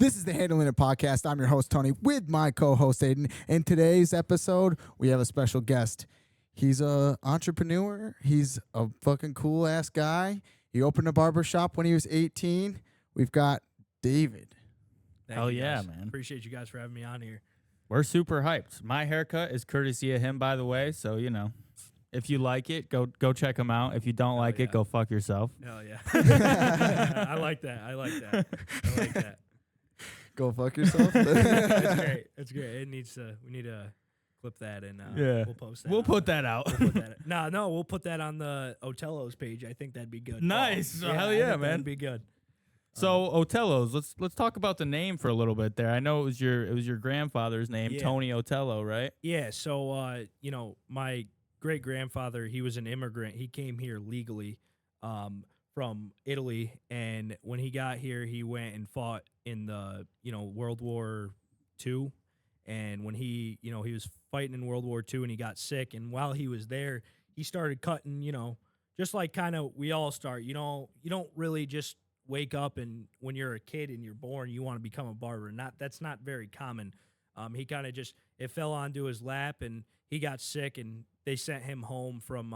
This is the Handlin It podcast. I'm your host, Tony, with my co-host, Aiden. In today's episode, we have a special guest. He's an entrepreneur. He's a fucking cool-ass guy. He opened a barbershop when he was 18. We've got David. Hell yeah, man. Appreciate you guys for having me on here. We're super hyped. My haircut is courtesy of him, by the way, so, you know, if you like it, go check him out. If you don't like it, go fuck yourself. Hell yeah. I like that. I like that. Go fuck yourself. It's great. We need to clip that and we'll post that. We'll put that out. We'll put that on the Otello's page. I think that'd be good. Nice. Hell yeah, man. That'd be good. So Otello's, let's talk about the name for a little bit there. I know it was your grandfather's name, Tony Otello, right? Yeah. So my great grandfather, he was an immigrant. He came here legally from Italy, and when he got here, he went and fought in the World War II. And when he was fighting in World War II, and he got sick, and while he was there, he started cutting. Just like kind of we all start. You don't really just wake up and when you're a kid and you're born, you want to become a barber. That's not very common. He kind of it fell onto his lap, and he got sick, and they sent him home from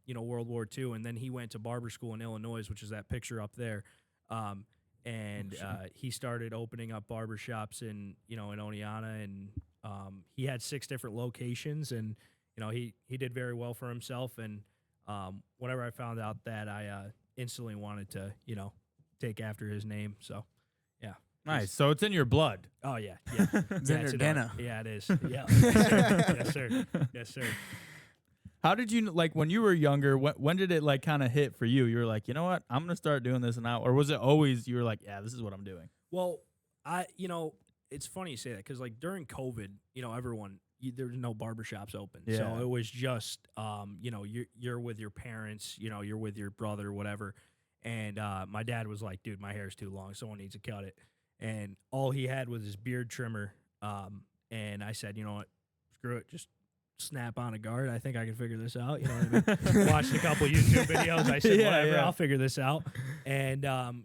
World War II, and then he went to barber school in Illinois, which is that picture up there. He started opening up barbershops in Oneonta, and he had 6 different locations, and he did very well for himself. And whenever I found out that, I instantly wanted to take after his name. So yeah. Nice. So it's in your blood. Oh yeah. It's in your DNA. Yeah, it is. Yeah. Yes, sir. Yes, sir. How did you, like, when you were younger, when did it, like, kind of hit for you? You were like, you know what, I'm going to start doing this now? Or was it always, you were like, yeah, this is what I'm doing? Well, it's funny you say that, because, like, during COVID, there's no barbershops open. Yeah. So it was just, you're with your parents, you're with your brother, whatever. And my dad was like, dude, my hair's too long. Someone needs to cut it. And all he had was his beard trimmer. And I said, you know what, screw it, just snap on a guard. I think I can figure this out. You know what I mean? Watched a couple YouTube videos. I said, whatever, I'll figure this out. And, I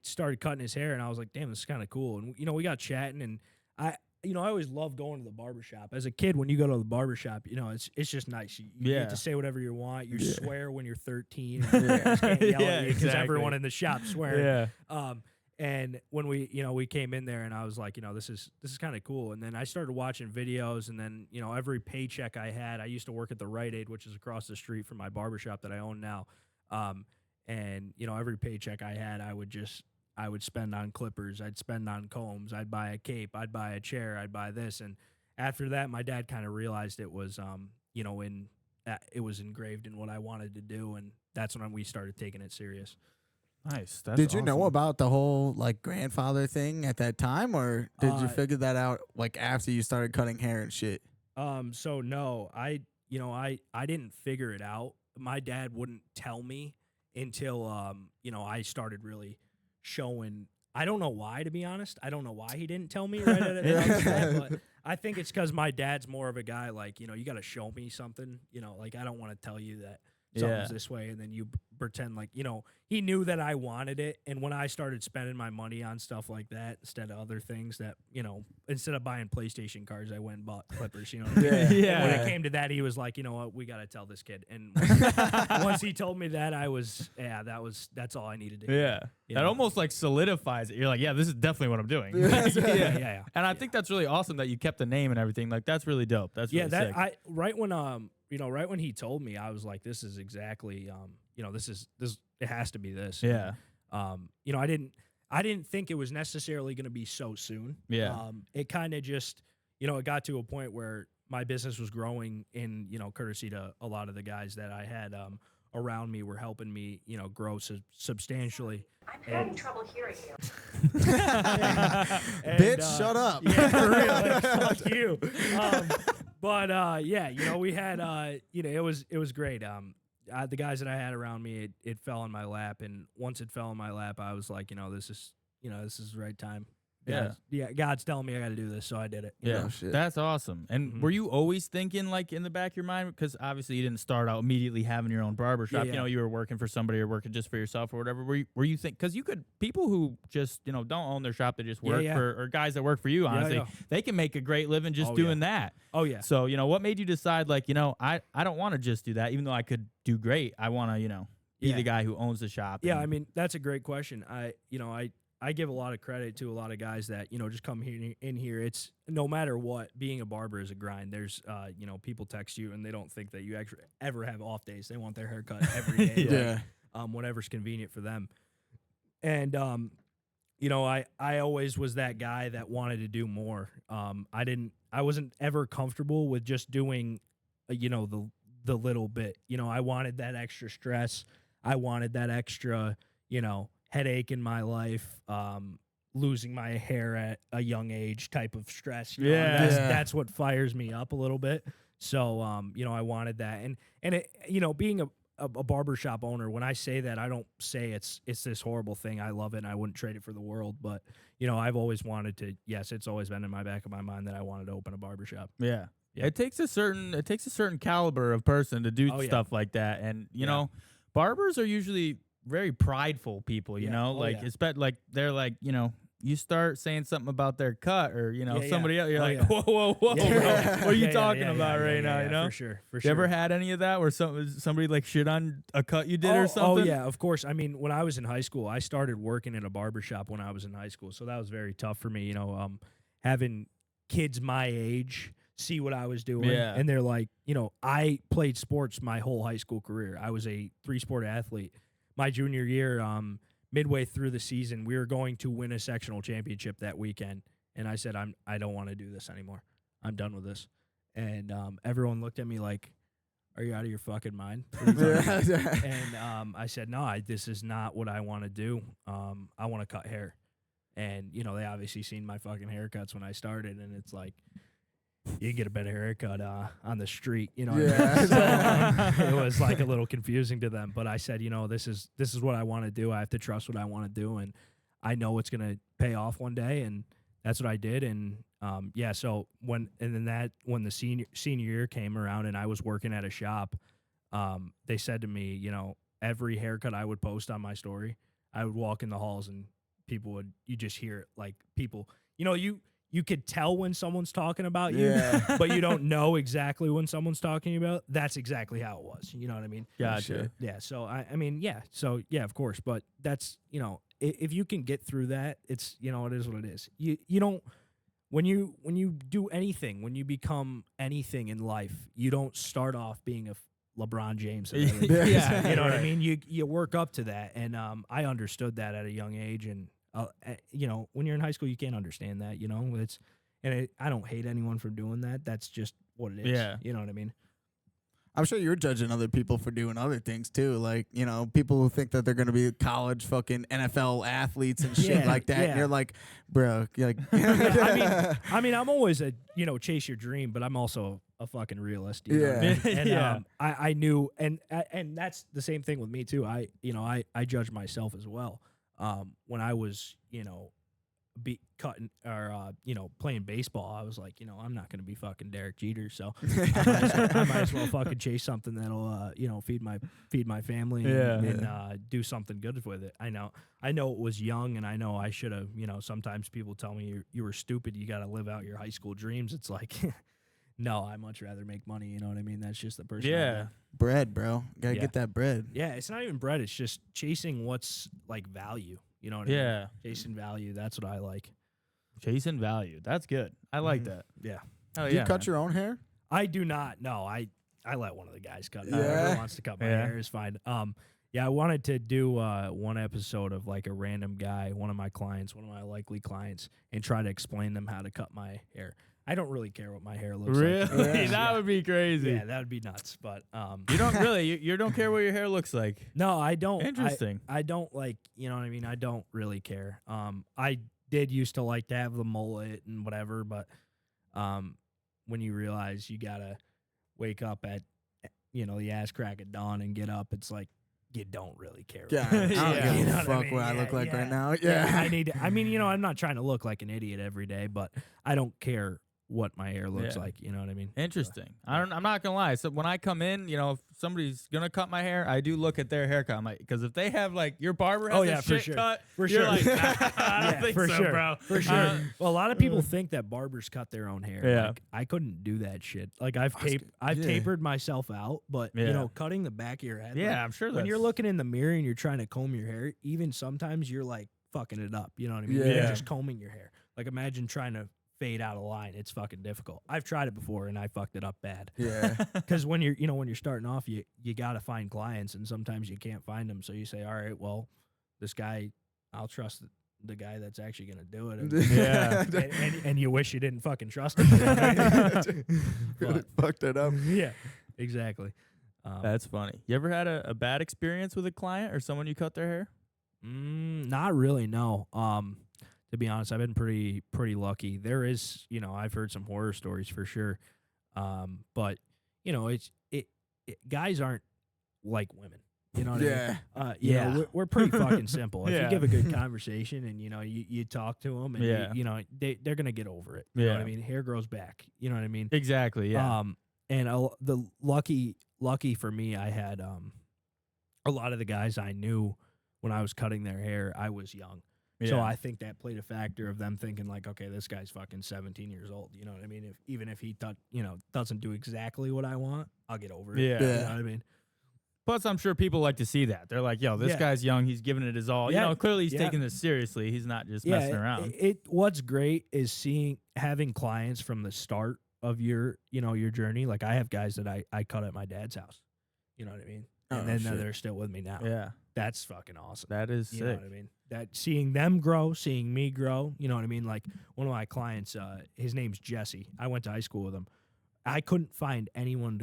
started cutting his hair, and I was like, damn, this is kind of cool. And, we got chatting, and I always love going to the barbershop. As a kid, when you go to the barbershop, it's just nice. You get to say whatever you want. You swear when you're 13. And your parents can't yell at you because everyone in the shop swearing. Yeah. And when we came in there, and I was like, this is kind of cool. And then I started watching videos, and then, every paycheck I had, I used to work at the Rite Aid, which is across the street from my barbershop that I own now. Every paycheck I had, I would spend on clippers. I'd spend on combs. I'd buy a cape. I'd buy a chair. I'd buy this. And after that, my dad kind of realized it was, it was engraved in what I wanted to do. And that's when we started taking it serious. Nice. That's Did you know awesome. about the whole like grandfather thing at that time, or did you figure that out like after you started cutting hair and shit? So no, I didn't figure it out. My dad wouldn't tell me until I started really showing. I don't know why, to be honest. I don't know why he didn't tell me right at it. But I think it's because my dad's more of a guy like, you got to show me something. Like I don't want to tell you that something's this way, and then you pretend like, he knew that I wanted it. And when I started spending my money on stuff like that instead of other things that, instead of buying PlayStation cards, I went and bought clippers, you know what I mean? Yeah. And when it came to that, he was like, you know what, we got to tell this kid. And once he told me that, that's all I needed to do. Yeah. That almost like solidifies it. You're like, yeah, this is definitely what I'm doing. Yeah. And I think that's really awesome that you kept the name and everything. Like, that's really dope. That's really sick. Right when he told me, I was like, this is exactly, it has to be this. Yeah. I didn't think it was necessarily going to be so soon. Yeah. It kind of just, it got to a point where my business was growing in, courtesy to a lot of the guys that I had around me were helping me, grow substantially. I'm having trouble hearing you. Bitch, shut up. Yeah, for real. Like, fuck you. We had, it was great. The guys that I had around me, it fell in my lap, and once it fell in my lap, I was like, this is the right time. God's telling me I got to do this, so I did it. Yeah, shit. that's awesome. And Mhm. were you always thinking like in the back of your mind? Because obviously you didn't start out immediately having your own barbershop. Yeah. You know, you were working for somebody or working just for yourself or whatever. Were you think because you could people who just don't own their shop, they just work for or guys that work for you. Honestly, they can make a great living just doing that. Oh yeah. So what made you decide like I don't want to just do that, even though I could do great. I want to be the guy who owns the shop. Yeah, I mean that's a great question. I give a lot of credit to a lot of guys that just come in here. It's no matter what, being a barber is a grind. There's people text you and they don't think that you actually ever have off days. They want their haircut every day. Whatever's convenient for them. And I always was that guy that wanted to do more. I wasn't ever comfortable with just doing the little bit. I wanted that extra stress. I wanted that extra headache in my life, losing my hair at a young age type of stress. That's what fires me up a little bit. So, I wanted that. And it, being a barbershop owner, when I say that, I don't say it's this horrible thing. I love it and I wouldn't trade it for the world. But, I've always wanted to, it's always been in my back of my mind that I wanted to open a barbershop. Yeah. It takes a certain caliber of person to do stuff like that. And, barbers are usually very prideful people, they're like, you start saying something about their cut or, somebody else, you're whoa, bro. What are you talking about right now, For sure. You ever had any of that where somebody like shit on a cut you did or something? Oh, yeah, of course. I mean, when I was in high school, I started working at a barbershop when I was in high school, so that was very tough for me, having kids my age see what I was doing, and they're like, I played sports my whole high school career. I was a 3-sport athlete. My junior year, midway through the season, we were going to win a sectional championship that weekend, and I said, I don't want to do this anymore. I'm done with this. And everyone looked at me like, are you out of your fucking mind? And I said, no, this is not what I want to do. I want to cut hair. And, they obviously seen my fucking haircuts when I started, and it's like, you can get a better haircut on the street, So, it was like a little confusing to them. But I said, this is what I want to do. I have to trust what I want to do, and I know it's gonna pay off one day, and that's what I did. And so when the senior year came around and I was working at a shop, they said to me, every haircut I would post on my story, I would walk in the halls and you just hear it, like people, you could tell when someone's talking about you, but you don't know exactly when someone's talking about. That's exactly how it was. You know what I mean? Gotcha. Yeah. So So of course. But that's if you can get through that, it's it is what it is. You don't when you do anything, when you become anything in life, you don't start off being a LeBron James. You know what I mean? You work up to that, and I understood that at a young age, and. When you're in high school, you can't understand that, I don't hate anyone for doing that. That's just what it is. Yeah. You know what I mean? I'm sure you're judging other people for doing other things too. Like, people who think that they're going to be college fucking NFL athletes and shit like that. And you're like, bro, you're like, I mean, I'm always chase your dream, but I'm also a fucking realist. You know what I mean? And I knew, and that's the same thing with me too. I judge myself as well. When I was, cutting or playing baseball, I was like, I'm not gonna be fucking Derek Jeter, so I might as well fucking chase something that'll feed my family and do something good with it. I know it was young, and I know I should have. Sometimes people tell me you were stupid. You got to live out your high school dreams. It's like. No, I much rather make money. You know what I mean? That's just the person. Yeah. Bread, bro. Gotta get that bread. Yeah, it's not even bread. It's just chasing what's like value. You know what I mean? Yeah. Chasing value. That's what I like. Chasing value. That's good. I like that. Yeah. Oh, Do you cut your own hair? I do not. No, I let one of the guys cut it. Yeah. Whoever wants to cut my hair is fine. I wanted to do one episode of like a random guy, one of my likely clients, and try to explain them how to cut my hair. I don't really care what my hair looks like. Really? That would be crazy. Yeah, that would be nuts. But you don't really, you don't care what your hair looks like. No, I don't. Interesting. I don't like, you know what I mean? I don't really care. I did used to like to have the mullet and whatever, but when you realize you gotta wake up at the ass crack of dawn and get up, it's like you don't really care. Yeah, about I it. don't give You a know what fuck I mean? what I Yeah, look like yeah. right now. Yeah. I mean, you know, I'm not trying to look like an idiot every day, but I don't care what my hair looks Yeah. like. You know what I mean? Interesting. I'm not gonna lie. So when I come in, you know, if somebody's gonna cut my hair, I do look at their haircut. I'm like, because if they have like your barber has a for shit sure. cut, For you're sure. like, nah, I don't think for so, sure. bro. For sure. Well, a lot of people think that barbers cut their own hair. Yeah. Like, I couldn't do that shit. Like I've yeah. tapered myself out, but Yeah. you know, cutting the back of your head. Yeah, like, I'm sure when you're that's- looking in the mirror and you're trying to comb your hair, even sometimes you're like fucking it up. You know what I mean? Yeah. You're just combing your hair. Like imagine trying to fade out a line. It's fucking difficult. I've tried it before and I fucked it up bad. Yeah. Because when you're starting off, you got to find clients, and sometimes you can't find them. So you say, all right, well, this guy, I'll trust the guy that's actually going to do it. And, Yeah. and you wish you didn't fucking trust him. You know what I mean? Really But- fucked it up. yeah, exactly. That's funny. You ever had a bad experience with a client or someone you cut their hair? Not really, no. To be honest, I've been pretty lucky. There is, you know, I've heard some horror stories for sure. But you know, guys aren't like women. You know what Yeah. I mean? You know, we're pretty fucking simple. If Yeah. you give a good conversation and you know you talk to them and Yeah. you know they're gonna get over it. You know what I Yeah. mean? Hair grows back. You know what I mean? Exactly. Yeah. And the lucky for me, I had a lot of the guys I knew when I was cutting their hair, I was young. So Yeah. I think that played a factor of them thinking like, okay, this guy's fucking 17 years old. You know what I mean? Even if he doesn't do exactly what I want, I'll get over it. Yeah. You Yeah. know what I mean? Plus, I'm sure people like to see that. They're like, yo, this Yeah. guy's young. He's giving it his all. Yeah. You know, clearly he's Yeah. taking this seriously. He's not just messing around. What's great is having clients from the start of your journey. Like I have guys that I cut at my dad's house. You know what I mean? Oh, And then shit. they're still with me now. Yeah. That's fucking awesome. That is You know sick. what I mean? That seeing them grow, seeing me grow, you know what I mean? Like one of my clients, his name's Jesse. I went to high school with him. I couldn't find anyone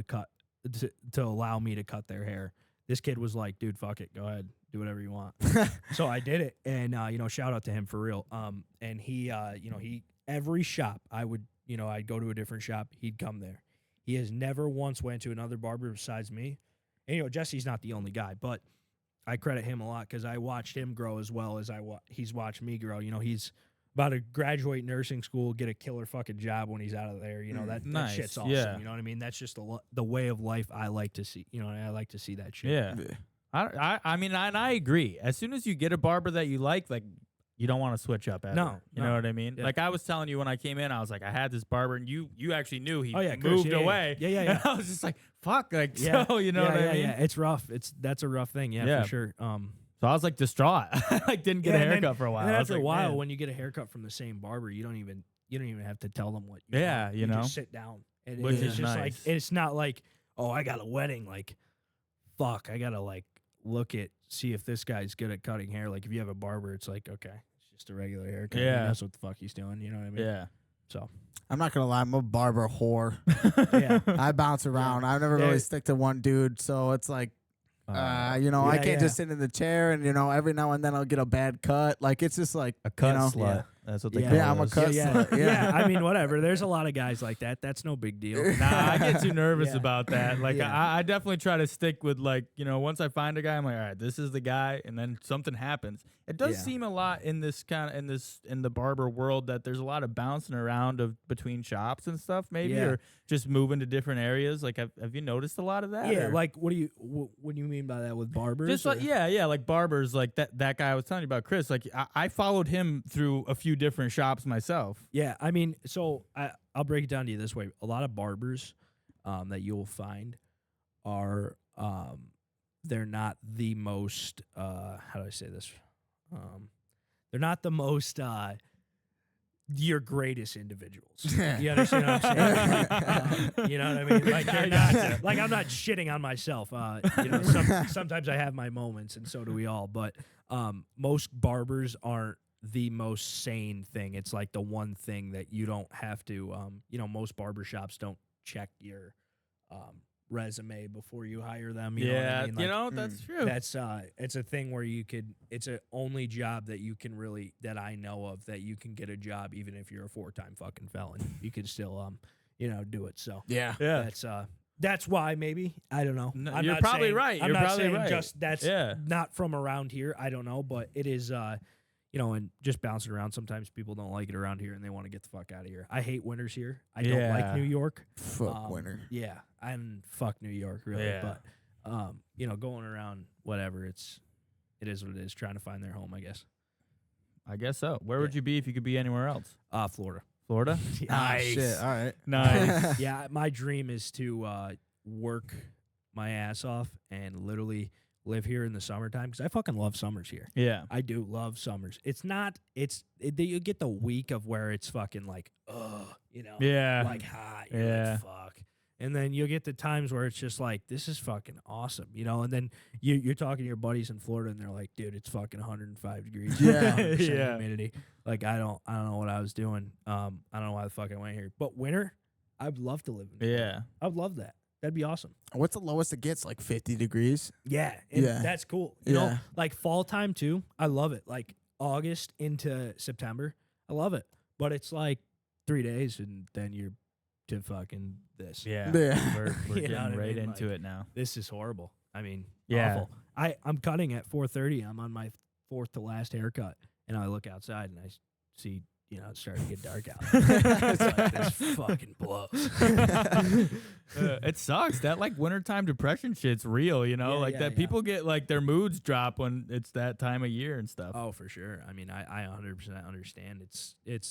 to allow me to cut their hair. This kid was like, dude, fuck it. Go ahead. Do whatever you want. So I did it. And, shout out to him for real. And he every shop I'd go to a different shop. He'd come there. He has never once went to another barber besides me. And, Jesse's not the only guy, but I credit him a lot because I watched him grow as well as he's watched me grow. You know, he's about to graduate nursing school, get a killer fucking job when he's out of there. You know, that Nice. shit's awesome. Yeah. You know what I mean? That's just the way of life I like to see. You know, I like to see that shit. Yeah. I mean, I agree. As soon as you get a barber that you like you don't want to switch up ever. No, You no. know what I mean? Yeah. Like I was telling you when I came in, I was like, I had this barber, and you actually knew he Oh, yeah, Chris, moved yeah, yeah. away. Yeah. And I was just like, fuck, like, Yeah. so, you know what I mean? Yeah, it's rough. That's a rough thing. Yeah, Yeah. for sure. So I was like distraught. I like didn't get a and then- haircut for a while. And then I was after like, a while, man. when you get a haircut from the same barber, you don't even have to tell them what. You Yeah, want. you know? just sit down. And Which it's is just nice. it's not like, oh, I got a wedding. Like, fuck, I gotta see if this guy's good at cutting hair. Like, if you have a barber, it's like, okay, it's just a regular haircut. Yeah. That's what the fuck he's doing. You know what I mean? Yeah. So I'm not gonna lie, I'm a barber whore. yeah. I bounce around. I never Yeah. really stick to one dude, so it's like, I yeah, can't just sit in the chair and every now and then I'll get a bad cut. Like it's just like A cut know, slut. That's what they Yeah. call Yeah, I'm a us. cut yeah, slut, yeah. I mean, whatever. There's a lot of guys like that. That's no big deal. Nah, I get too nervous Yeah. about that. Like, Yeah. I definitely try to stick with, like, once I find a guy, I'm like, all right, this is the guy, and then something happens. It does Yeah. seem a lot in the barber world that there's a lot of bouncing around between shops and stuff, maybe, Yeah. or just moving to different areas. Like, have you noticed a lot of that? Yeah, or? like what do you mean by that with barbers? Just like or- like barbers, like that guy I was telling you about, Chris. Like I followed him through a few different shops myself. Yeah, I mean, so I'll break it down to you this way: a lot of barbers that you'll find are they're not the most how do I say this? They're not the most your greatest individuals. You understand what I'm saying? You know what I mean? Like they're not, like I'm not shitting on myself. Sometimes I have my moments, and so do we all. But most barbers aren't the most sane thing. It's like the one thing that you don't have to. Most barbershops don't check your resume before you hire them. You know what I mean? Like, that's true. that's it's a thing where it's a only job that you can really, that I know of, that you can get a job even if you're a 4-time fucking felon. You can still do it. So Yeah. yeah. that's That's why, maybe. I don't know. No, I'm you're not probably saying, right. I'm You're not probably saying right. just that's not from around here. I don't know, but it is, and just bouncing around. Sometimes people don't like it around here and they want to get the fuck out of here. I hate winters here. I don't like New York. Fuck winter. Yeah, and fuck New York, really. Yeah. But, going around, whatever, it is what it is, trying to find their home, I guess. I guess so. Where would you be if you could be anywhere else? Florida. Florida? Nice. Shit. All right. Nice. Yeah, my dream is to work my ass off and literally live here in the summertime because I fucking love summers here. Yeah. I do love summers. You get the week of where it's fucking like, Yeah. like hot. You're like, fuck. And then you'll get the times where it's just like, this is fucking awesome, and then you're talking to your buddies in Florida and they're like, dude, it's fucking 105 degrees. Yeah. 100% Yeah. humidity. Like, I don't know what I was doing. I don't know why the fuck I went here. But winter, I'd love to live in Florida. Yeah. I'd love that. That'd be awesome. What's the lowest it gets? Like 50 degrees? Yeah. And Yeah. that's cool. You know, Yeah. like fall time too. I love it. Like August into September. I love it. But it's like 3 days and then you're to fucking this. Yeah. Yeah. We're You know getting what I right mean? into Like, it now. This is horrible. I mean, Yeah. awful. I'm cutting at 4:30. I'm on my fourth to last haircut. And I look outside and I see, it's starting to get dark out. It's like, this fucking blows. It sucks. That like wintertime depression shit's real, Yeah, people get like their moods drop when it's that time of year and stuff. Oh, for sure. I mean, I 100% understand. It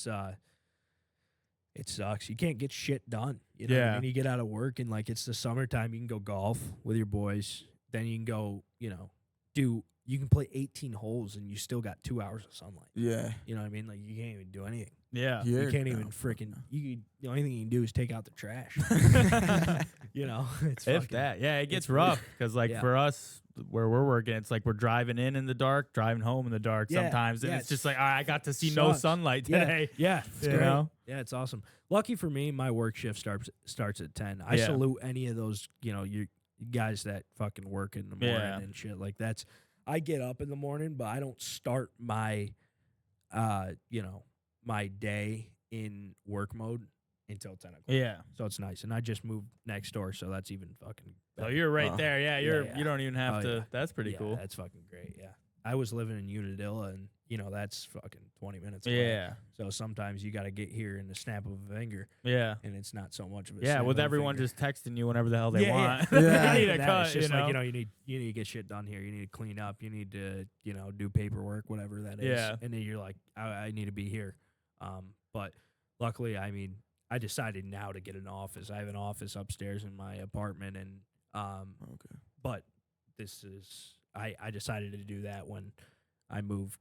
sucks. You can't get shit done. You know what I Yeah. mean? You get out of work and like it's the summertime. You can go golf with your boys. Then you can go, you can play 18 holes and you still got 2 hours of sunlight. Yeah. You know what I mean? Like you can't even do anything. Yeah. You Here- can't no, even fuck freaking. no. The only thing you can do is take out the trash. It's If fucking, that. Yeah, it gets it's rough because like Yeah. for us where we're working, it's like we're driving in the dark, driving home in the dark Yeah, sometimes. And yeah, it's just like, I got to see no sucks. sunlight Yeah, today. yeah, it's You great. know? Yeah, it's awesome. Lucky for me, my work shift starts at 10. I Yeah. salute any of those, you guys that fucking work in the morning Yeah. and shit. Like that's, I get up in the morning, but I don't start my, my day in work mode until 10 o'clock. Yeah. So it's nice, and I just moved next door, so that's even fucking. So better. you're right Oh. there. Yeah, Yeah. you don't even have Oh, to. yeah. That's pretty Yeah, cool. That's fucking great. Yeah, I was living in Unadilla, and that's fucking 20 minutes away. Yeah. So sometimes you got to get here in the snap of a finger, Yeah. and it's not so much of a Yeah, snap with of a everyone finger. just texting you whenever the hell they want. Yeah. You Yeah. need a That, cut, it's just like, know? you need to get shit done here. You need to clean up. You need to do paperwork, whatever that is. Yeah. And then you're like, I need to be here. But luckily, I mean, I decided now to get an office. I have an office upstairs in my apartment, and Okay. but this is I decided to do that when I moved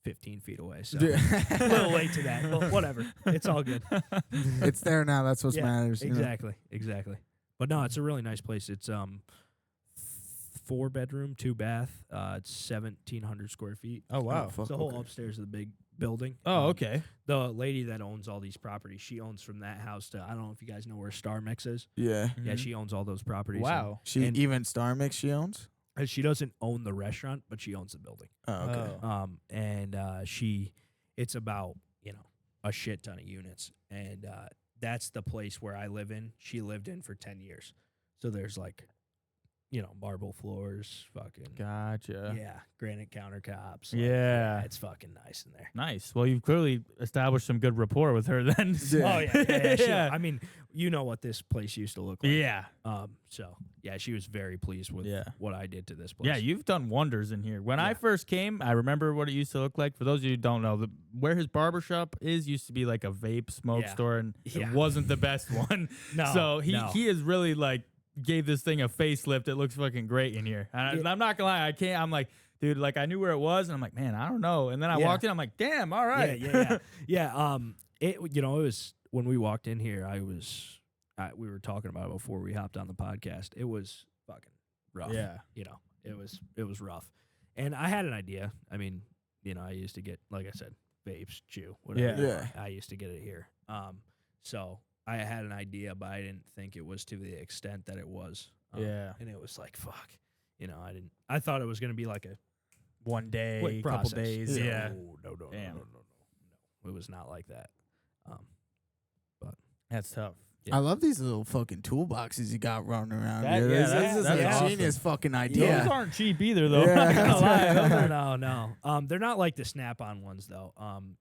15 feet away. So a little late to that, but whatever. It's all good. It's there now. That's what Yeah, matters. Exactly. But no, it's a really nice place. It's 4 bedroom, 2 bath. It's 1,700 square feet. Oh wow. fuck, It's the whole okay. upstairs of the big building. Oh, okay. The lady that owns all these properties, she owns from that house to, I don't know if you guys know where Star Mix is. Yeah. Yeah, Mhm. she owns all those properties. Wow. She And- even Star Mix she owns? And she doesn't own the restaurant, but she owns the building. Oh, okay. Oh. And it's about, a shit ton of units. And that's the place where I live in. She lived in for 10 years. So there's like, marble floors, fucking, Gotcha. yeah, granite countertops. like, Yeah. it's fucking nice in there. Nice. Well, you've clearly established some good rapport with her then. Yeah. Oh, yeah. Yeah. I mean, you know what this place used to look like. Yeah. So, yeah, she was very pleased with Yeah. what I did to this place. Yeah, you've done wonders in here. When I Yeah. first came, I remember what it used to look like. For those of you who don't know, where his barbershop is used to be like a vape smoke Yeah. store, and Yeah. it wasn't the best one. No, So he no. has really like gave this thing a facelift. It looks fucking great in here. And I'm not gonna lie, I'm like, dude, like I knew where it was, and I'm like, man, I don't know. And then I Yeah. walked in, I'm like, damn, all right. Yeah. It was when we walked in here. We were talking about it before we hopped on the podcast. It was fucking rough. Yeah. It was rough, and I had an idea. I mean, I used to get, like I said, vapes, chew, whatever. Yeah. I used to get it here. So I had an idea, but I didn't think it was to the extent that it was. Yeah. And it was like, fuck. I thought it was gonna be like a One day, quick couple process. days. Yeah. No. Damn. It was not like that. That's tough. I love these little fucking toolboxes you got running around That- here. yeah, This is that's a awesome. genius fucking Those idea. aren't cheap either, though. Yeah. I'm not gonna lie. Those are- No. They're not like the Snap-on ones though.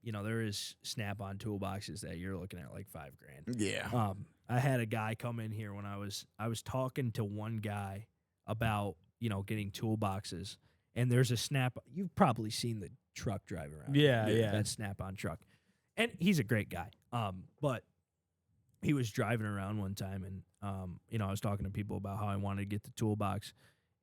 There is Snap-on toolboxes that you're looking at like $5,000. Yeah. I had a guy come in here when I was talking to one guy about getting toolboxes, and there's a Snap. You've probably seen the truck drive around. Yeah, yeah. That Snap-on truck, and he's a great guy. But he was driving around one time, and I was talking to people about how I wanted to get the toolbox.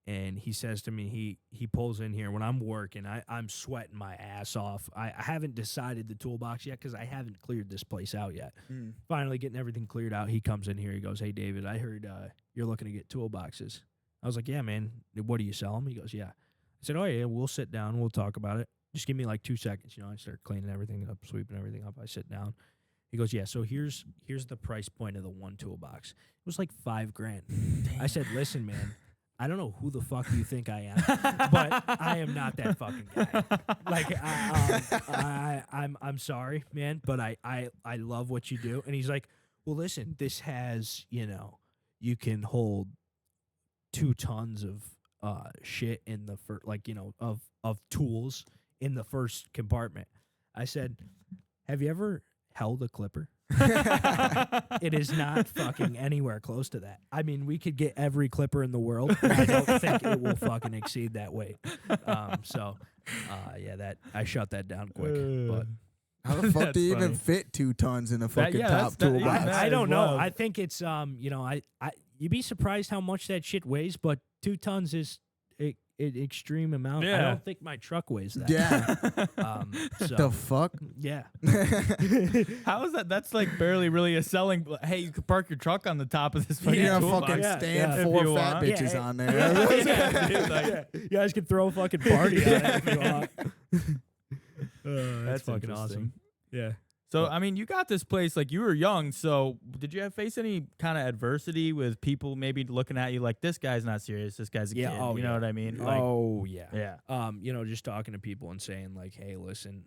And he says to me, he pulls in here when I'm working. I'm sweating my ass off. I haven't decided the toolbox yet because I haven't cleared this place out yet. Finally getting everything cleared out, he comes in here. He goes, "Hey, David, I heard you're looking to get toolboxes." I was like, "Yeah, man. What do you sell them?" He goes, "Yeah." I said, "Oh, yeah, we'll sit down. We'll talk about it. Just give me like 2 seconds." I start cleaning everything up, sweeping everything up. I sit down. He goes, "Yeah, so here's the price point of the one toolbox." It was like $5,000. I said, "Listen, man. I don't know who the fuck you think I am, but I am not that fucking guy. Like, I'm sorry, man, but I love what you do." And he's like, "Well, listen, this has, you can hold 2 tons of shit in the first, of tools in the first compartment." I said, "Have you ever held a clipper?" It is not fucking anywhere close to that. I mean, we could get every clipper in the world, but I don't think it will fucking exceed that weight. That I shut that down quick. But How the fuck That's do you even funny. fit 2 tons in a fucking yeah, top that's- that- toolbox? yeah, I don't know. wild. I think it's you'd be surprised how much that shit weighs, but 2 tons is an extreme amount. I Yeah. don't think my truck weighs that. Yeah. So The fuck? yeah. How is that? That's like barely really a selling. Hey, you could park your truck on the top of this You fucking gotta toolbox. fucking Yeah, stand yeah. 4 If you fat want. bitches Yeah, on yeah, there. Yeah, dude, like- You guys can throw a fucking party on it if you want. That's fucking interesting. awesome. Yeah. So, I mean, you got this place, like, you were young, so did you face any kind of adversity with people maybe looking at you like, this guy's not serious, this guy's a Yeah, kid, oh, you know yeah. what I mean? Like, Oh yeah. yeah. Just talking to people and saying like, "Hey, listen,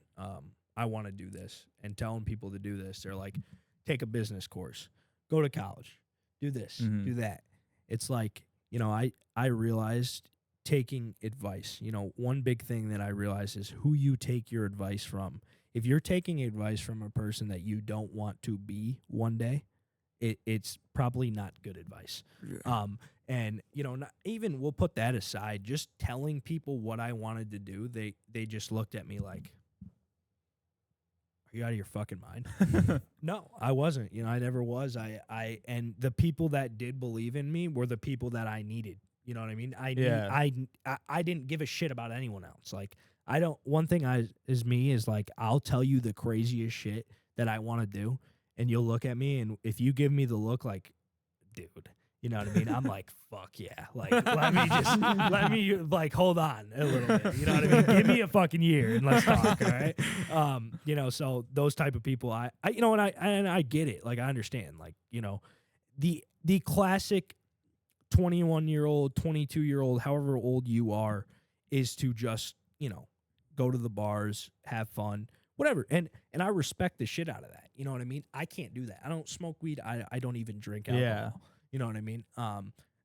I want to do this," and telling people to do this. They're like, "Take a business course, go to college, do this, Mhm. do that." It's like, I realized taking advice. One big thing that I realized is who you take your advice from. If you're taking advice from a person that you don't want to be one day, it's probably not good advice. And not, even we'll put that aside. Just telling people what I wanted to do, they just looked at me like, "Are you out of your fucking mind?" No, I wasn't. I never was. And the people that did believe in me were the people that I needed. You know what I mean? I didn't give a shit about anyone else. Like, I don't. One thing is like, I'll tell you the craziest shit that I want to do, and you'll look at me, and if you give me the look like, "Dude," you know what I mean? I'm like, "Fuck yeah!" Like, let me like hold on a little bit. You know what I mean? Give me a fucking year and let's talk. All right. So those type of people, I get it. Like, I understand. Like, the classic 21-year-old, 22-year-old, however old you are, is to just go to the bars, have fun, whatever. And I respect the shit out of that. You know what I mean? I can't do that. I don't smoke weed. I don't even drink alcohol. Yeah. You know what I mean?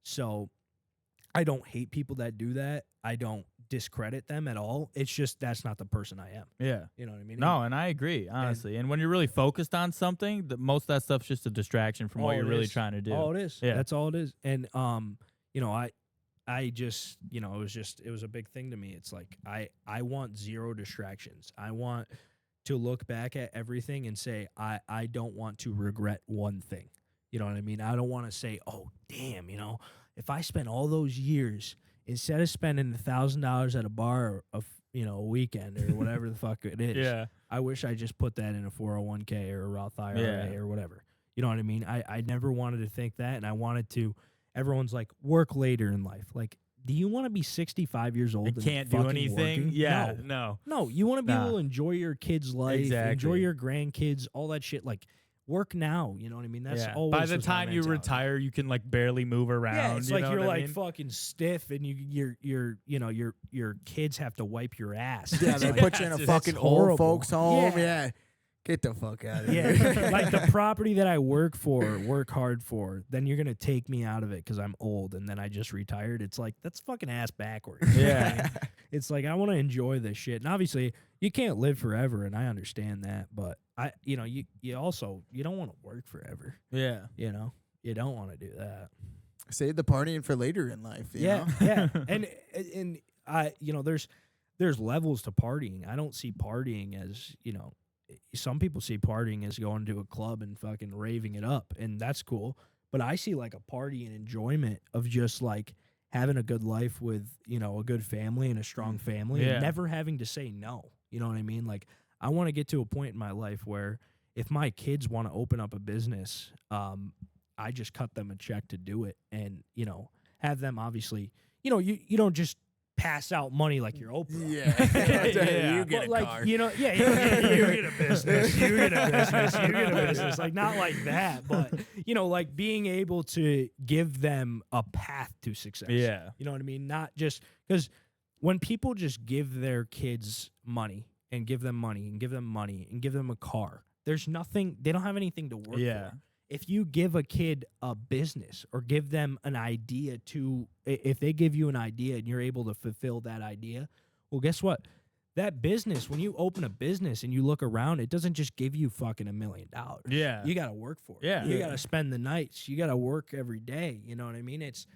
So I don't hate people that do that. I don't discredit them at all. It's just that's not the person I am. Yeah. You know what I mean? No, and I agree, honestly. And when you're really focused on something, most of that stuff's just a distraction from what All you're it really is. trying to do. All it is. Yeah. That's all it is. And I just, it was a big thing to me. It's like, I want zero distractions. I want to look back at everything and say, I don't want to regret one thing. You know what I mean? I don't want to say, "Oh, damn, if I spent all those years, instead of spending $1,000 at a bar a weekend or whatever the fuck it is, Yeah. I wish I just put that in a 401k or a Roth IRA Yeah. or whatever." You know what I mean? I never wanted to think that, and I wanted to. Everyone's like, work later in life. Like, do you want to be 65 years old And and can't do fucking anything? working? Yeah. No. No, you want to be Nah. able to enjoy your kids' life, enjoy Exactly. your grandkids, all that shit. Like, work now. You know what I mean? That's Yeah. always By the was my time you mentality. retire, you can like barely move around. Yeah, it's you like know you're what I like mean? fucking stiff, and your kids have to wipe your ass. Yeah, It's they like, put you in a That's fucking old horrible. folks home. Yeah. Yeah. Get the fuck out of Yeah, here. like the property that I work hard for, then you're gonna take me out of it because I'm old and then I just retired. It's like that's fucking ass backwards. Yeah. It's like I want to enjoy this shit, and obviously you can't live forever, and I understand that. But you also you don't want to work forever. Yeah. You know, you don't want to do that. Save the partying for later in life. You know? Yeah, and I there's levels to partying. I don't see partying as some people see partying as going to a club and fucking raving it up, and that's cool. But I see like a party and enjoyment of just like having a good life with, a good family and a strong family and never having to say no. You know what I mean? Like I want to get to a point in my life where if my kids want to open up a business, I just cut them a check to do it and, have them obviously, you don't just pass out money like you're Oprah. Yeah. You get a car. You get a business. You get a business. You get a business. Like, not like that, but, like being able to give them a path to success. Yeah. You know what I mean? Not just because when people just give their kids money and give them money and give them money and give them a car, there's nothing, they don't have anything to work for. If you give a kid a business or give them an idea if they give you an idea and you're able to fulfill that idea, well, guess what? That business, when you open a business and you look around, it doesn't just give you fucking $1 million. Yeah. You got to work for it. Yeah. You got to spend the nights. You got to work every day. You know what I mean? It's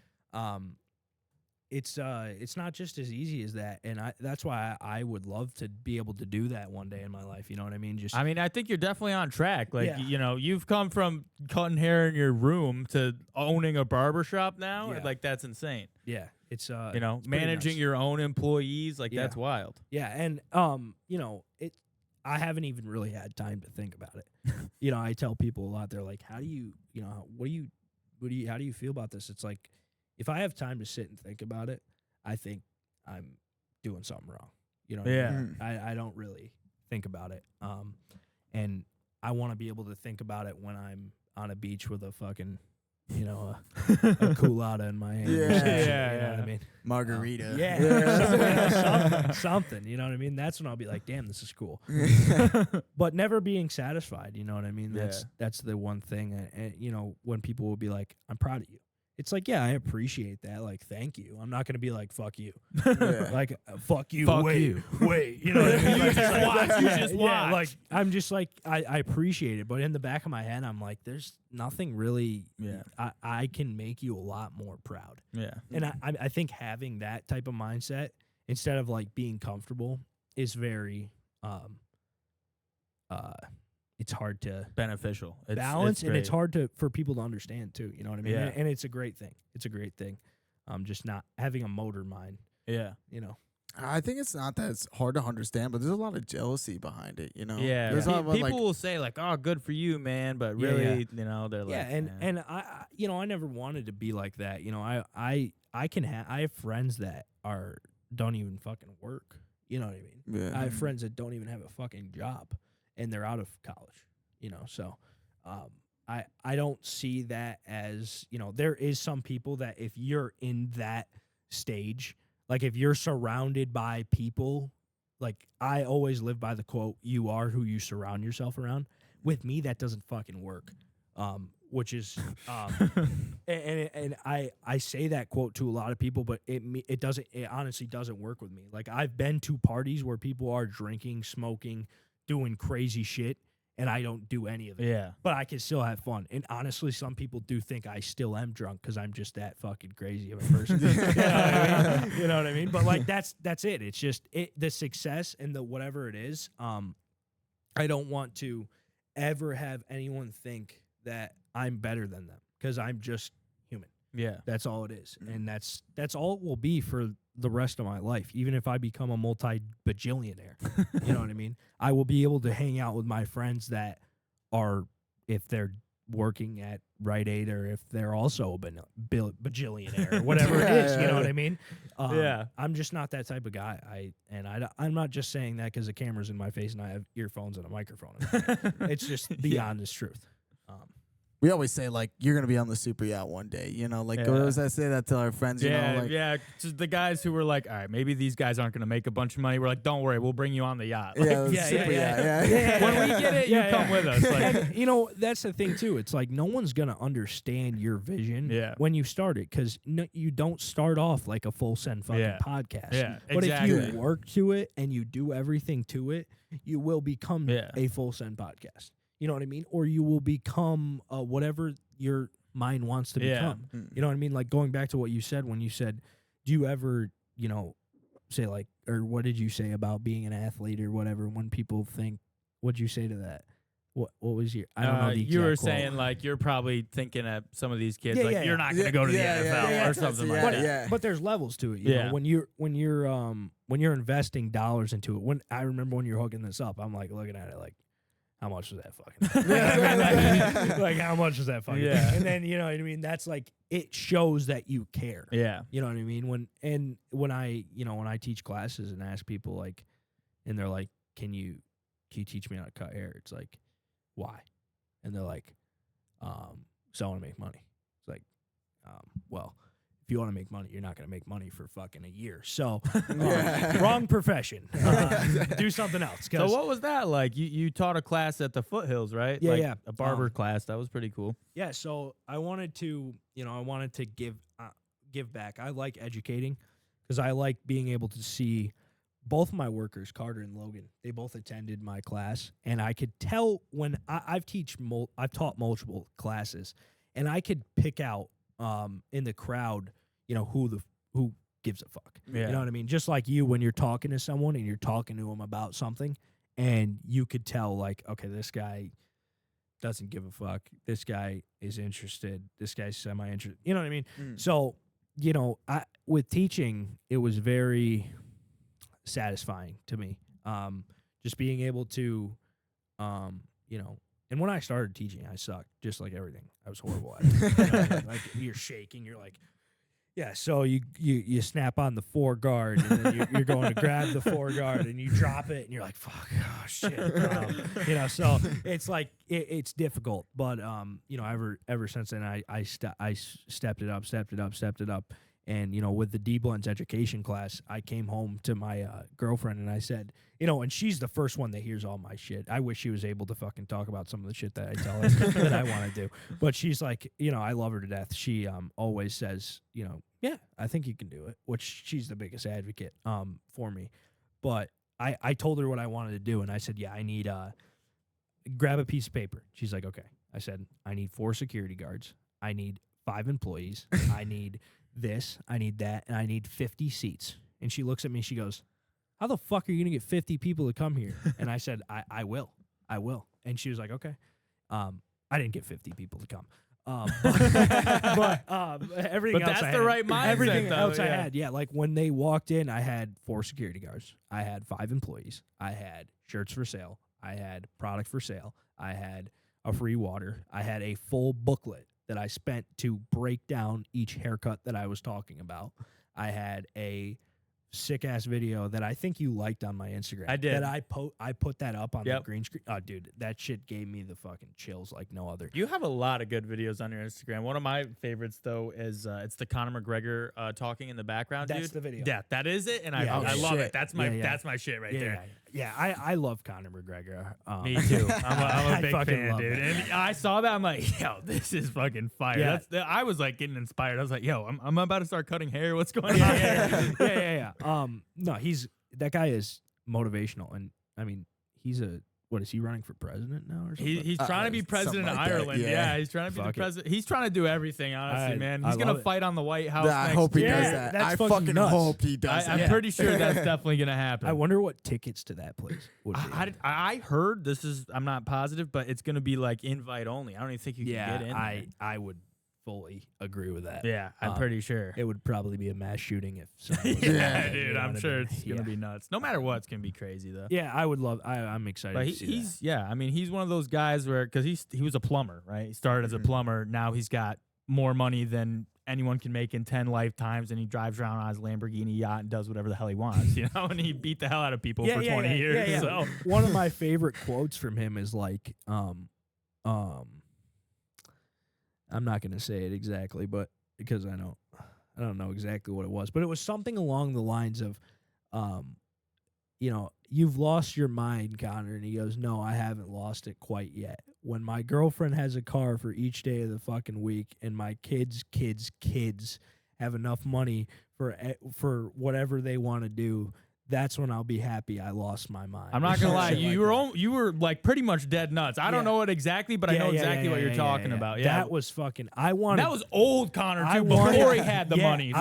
not just as easy as that, and that's why I would love to be able to do that one day in my life. You know what I mean? I think you're definitely on track. Like, Yeah. you've come from cutting hair in your room to owning a barbershop now. Yeah. Like, that's insane. Yeah, it's Managing nice. your own employees, like, Yeah. that's wild. Yeah, and I haven't even really had time to think about it. I tell people a lot. They're like, "How do you, how do you feel about this?" It's like, if I have time to sit and think about it, I think I'm doing something wrong. You know what I mean? I don't really think about it. And I want to be able to think about it when I'm on a beach with a fucking, a culotta in my hand. Yeah. Or some shit, Yeah, you know what I mean? Margarita. Something, you know what I mean? That's when I'll be like, damn, this is cool. But never being satisfied, you know what I mean? That's the one thing. And, when people will be like, I'm proud of you. It's like, yeah, I appreciate that. Like, thank you. I'm not going to be like, fuck you. Like, fuck you. Fuck wait. you. You know what I mean? You just watch. You just Yeah, watch. like, I'm just like, I appreciate it. But in the back of my head, I'm like, there's nothing really. Yeah. I can make you a lot more proud. Yeah. And I think having that type of mindset instead of like being comfortable is very it's hard to Beneficial. balance, and it's great. hard for people to understand too. You know what I mean? Yeah. And it's a great thing. It's a great thing. Just not having a motor mind. Yeah. I think it's not that it's hard to understand, but there's a lot of jealousy behind it, Yeah. There's a lot of, People will say like, "Oh, good for you, man," but really, they're like, Yeah, and I never wanted to be like that. I have friends that don't even fucking work. You know what I mean? Yeah. I have friends that don't even have a fucking job, and they're out of college. So I don't see that as, there is some people that if you're in that stage, like if you're surrounded by people, like I always live by the quote, "You are who you surround yourself around." With me, that doesn't fucking work. Which is, and I say that quote to a lot of people, but it honestly doesn't work with me. Like I've been to parties where people are drinking, smoking, doing crazy shit, and I don't do any of it. Yeah. But I can still have fun. And honestly, some people do think I still am drunk because I'm just that fucking crazy of a person. You know what I mean? But like that's it. It's just the success and the whatever it is. I don't want to ever have anyone think that I'm better than them because I'm just human. Yeah. That's all it is. And that's all it will be for the rest of my life. Even if I become a multi-bajillionaire, you know what I mean? I will be able to hang out with my friends that are, if they're working at Rite Aid or if they're also a bajillionaire or whatever it is, you know what I mean? Yeah. I'm just not that type of guy. I'm not just saying that because the camera's in my face and I have earphones and a microphone. It's just the honest truth. we always say like you're gonna be on the super yacht one day, you know, like or as I say that to our friends, you know, like just the guys who were like, all right, maybe these guys aren't gonna make a bunch of money. We're like, don't worry, we'll bring you on the yacht. Like, super yacht. When we get it, you come with us. Like, and, you know, that's the thing too. It's like no one's gonna understand your vision when you start it, because you don't start off like a full send fucking podcast. Yeah, but exactly. if you work to it and you do everything to it, you will become a full send podcast. You know what I mean? Or you will become whatever your mind wants to become. You know what I mean? Like going back to what you said when you said, do you ever, you know, say like, or what did you say about being an athlete or whatever when people think, what'd you say to that? What was your, I don't know the exact you were quote. Saying like you're probably thinking of some of these kids like you're not going to go to the NFL or something like that. But there's levels to it. You know, when you're investing dollars into it. When I remember when you're hooking this up, I'm like looking at it like, how much was that fucking? Like how much was that fucking? Yeah. And then you know what I mean. That's like it shows that you care. Yeah. You know what I mean. When I teach classes and ask people like, and they're like, can you teach me how to cut hair? It's like, why? And they're like, so I want to make money. It's like, well, if you want to make money, you're not going to make money for fucking a year. So, wrong profession. Do something else. So what was that like? You taught a class at the Foothills, right? Yeah, like a barber class. That was pretty cool. Yeah. So I wanted to give back. I like educating because I like being able to see both my workers, Carter and Logan. They both attended my class, and I could tell when I've taught multiple classes, and I could pick out in the crowd, you know, who gives a fuck. Yeah. You know what I mean? Just like you, when you're talking to someone and you're talking to them about something, and you could tell, like, okay, this guy doesn't give a fuck. This guy is interested. This guy's semi-interested. You know what I mean? So, you know, with teaching, it was very satisfying to me. Just being able to, you know, and when I started teaching, I sucked, just like everything. I was horrible at it. You know, like you're shaking, you're like, yeah. So you snap on the 4 guard, and then you're going to grab the 4 guard, and you drop it, and you're like, fuck, oh shit. You know, so it's like it's difficult, but you know, ever since then, I stepped it up. And, you know, with the D-Blends education class, I came home to my girlfriend and I said, you know, and she's the first one that hears all my shit. I wish she was able to fucking talk about some of the shit that I tell her that I want to do. But she's like, you know, I love her to death. She always says, you know, yeah, I think you can do it, which she's the biggest advocate for me. But I told her what I wanted to do, and I said, yeah, I need grab a piece of paper. She's like, okay. I said, I need 4 security guards. I need 5 employees. I need this, I need that, and I need 50 seats. And she looks at me, she goes, how the fuck are you going to get 50 people to come here? And I said, I will. And she was like, okay. I didn't get 50 people to come. But everything else that's the right mindset, everything though, else I had. Yeah, like when they walked in, I had 4 security guards. I had 5 employees. I had shirts for sale. I had product for sale. I had a free water. I had a full booklet that I spent to break down each haircut that I was talking about. I had a sick-ass video that I think you liked on my Instagram. I did. That I put that up on the green screen. Oh, dude, that shit gave me the fucking chills like no other. You have a lot of good videos on your Instagram. One of my favorites, though, is it's the Conor McGregor talking in the background, That's dude. the video. Yeah, that is it, and Yeah, I love shit. it. That's my shit right there. Yeah, I love Conor McGregor. Me too. I'm a big fucking fan, love dude. that. And I saw that. I'm like, yo, this is fucking fire. Yeah. I was like getting inspired. I was like, yo, I'm about to start cutting hair. What's going on? Yeah. No, that guy is motivational, and I mean, what is he running for president now or something? He's trying to be president of like that, Ireland. Yeah, he's trying to be the president. He's trying to do everything, honestly, man. He's going to fight on the White House I next hope he year. does that. That's I fucking nuts. hope he does I'm that. pretty sure that's definitely going to happen. I wonder what tickets to that place would be. I heard I'm not positive, but it's going to be like invite only. I don't even think you can get in. I would fully agree with that. Yeah, I'm pretty sure. It would probably be a mass shooting if someone was Yeah, you dude, know I'm what I sure mean? it's going to be nuts. No matter what, it's going to be crazy, though. Yeah, I would love. I'm excited. But to see that. I mean, he's one of those guys where, because he was a plumber, right? He started as a plumber. Now he's got more money than anyone can make in 10 lifetimes, and he drives around on his Lamborghini yacht and does whatever the hell he wants, you know? And he beat the hell out of people for 20 years. Yeah. So One of my favorite quotes from him is like, I'm not gonna say it exactly, but because I don't know exactly what it was, but it was something along the lines of, you've lost your mind, Connor. And he goes, no, I haven't lost it quite yet. When my girlfriend has a car for each day of the fucking week, and my kids have enough money for whatever they want to do, that's when I'll be happy I lost my mind. I'm not gonna lie, you were like pretty much dead nuts. I don't know it exactly, but I know exactly what you're talking about. Yeah, that was fucking. That was old Connor too. Before he had the money,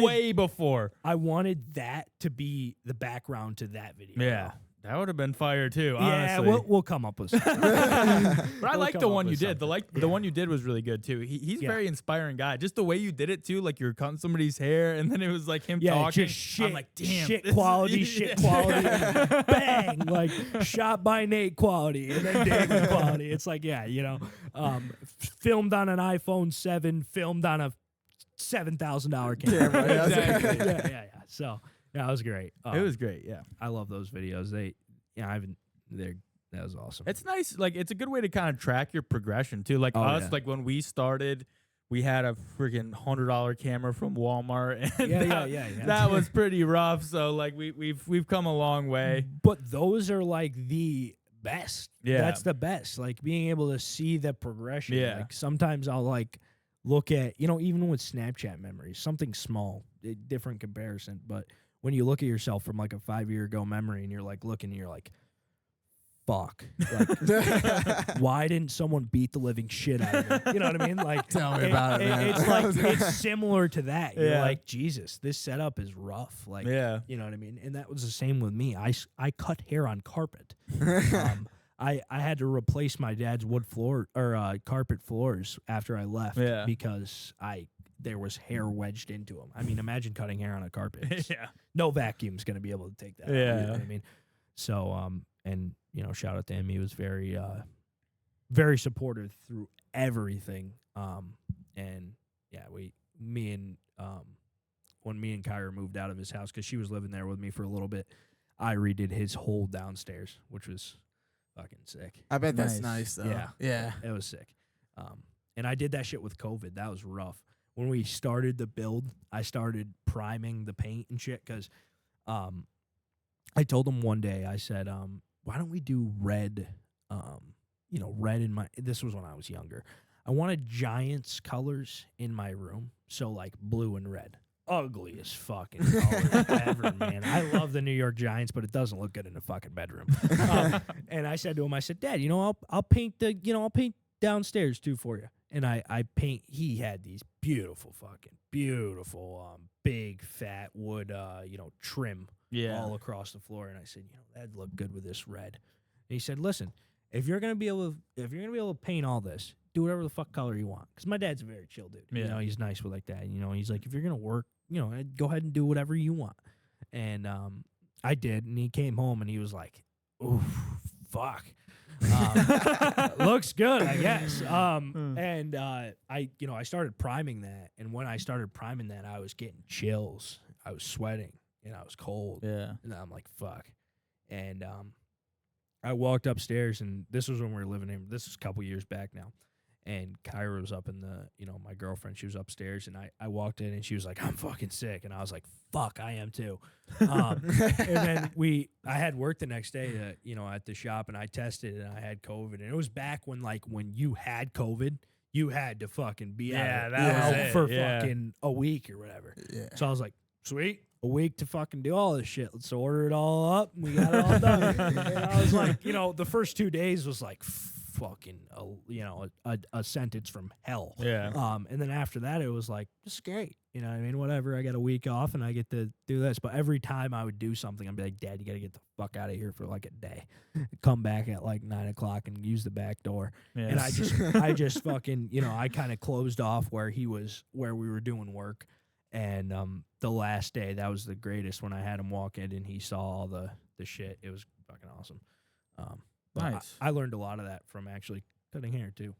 way before. I wanted that to be the background to that video. Yeah. That would have been fire too. Yeah, honestly. we'll come up with something. But I like the one you did. The one you did was really good too. He's a very inspiring guy. Just the way you did it too, like you're cutting somebody's hair, and then it was like him talking. Just shit, I'm like, damn, shit quality, bang, like shot by Nate quality, and then David quality. It's like, filmed on an iPhone 7, filmed on a $7,000 camera. Exactly. Yeah. So. Yeah, it was great. It was great. Yeah, I love those videos. That was awesome. It's nice. Like, it's a good way to kind of track your progression too. Like like when we started, we had a freaking $100 camera from Walmart, and that was pretty rough. So like we've come a long way. But those are like the best. Yeah, that's the best. Like being able to see the progression. Yeah. Like sometimes I'll like look at even with Snapchat memories, something small, different comparison, but. When you look at yourself from like a 5-year ago memory and you're like looking and you're like, fuck. Like, why didn't someone beat the living shit out of me? You know what I mean? Like, tell me about it, man. It's like, it's similar to that. You're like, Jesus, this setup is rough. Like, you know what I mean? And that was the same with me. I cut hair on carpet. I had to replace my dad's wood floor or carpet floors after I left because there was hair wedged into them. I mean, imagine cutting hair on a carpet. No vacuum's going to be able to take that. Yeah. You know what I mean? So, and, shout out to him. He was very, very supportive through everything. And yeah, when me and Kyra moved out of his house, because she was living there with me for a little bit, I redid his whole downstairs, which was fucking sick. I bet that's nice, though. Yeah. It was sick. And I did that shit with COVID. That was rough. When we started the build, I started priming the paint and shit because I told him one day, I said, why don't we do red, red in my, this was when I was younger. I wanted Giants colors in my room, so like blue and red. Ugliest fucking color ever, man. I love the New York Giants, but it doesn't look good in the fucking bedroom. And I said to him, I said, Dad, I'll paint I'll paint downstairs too for you. And I paint. He had these beautiful, big fat wood, trim all across the floor. And I said, that'd look good with this red. And he said, listen, if you're gonna be able to paint all this, do whatever the fuck color you want. Because my dad's a very chill dude. Yeah. He's nice with like that. He's like, if you're gonna work, go ahead and do whatever you want. And I did. And he came home and he was like, ooh, fuck. Looks good, I guess. And I started priming that, and when I started priming that, I was getting chills. I was sweating, and I was cold. Yeah. And I'm like, fuck. And I walked upstairs, and this was when we were living in. This is a couple years back now. And Kyra was up in the, my girlfriend, she was upstairs, and I walked in, and she was like, I'm fucking sick. And I was like, fuck, I am too. And then I had work the next day, at the shop, and I tested, and I had COVID. And it was back when you had COVID, you had to fucking be out for fucking a week or whatever. Yeah. So I was like, sweet. A week to fucking do all this shit. Let's order it all up, and we got it all done. And I was like, the first 2 days was like fucking, a sentence from hell. Yeah. And then after that, it was like, this is great. You know what I mean? Whatever. I got a week off, and I get to do this. But every time I would do something, I'd be like, Dad, you got to get the fuck out of here for like a day. Come back at like 9 o'clock and use the back door. Yeah. And I just fucking, I kind of closed off where we were doing work. And the last day, that was the greatest when I had him walk in and he saw all the shit. It was fucking awesome. Nice. I learned a lot of that from actually cutting hair too.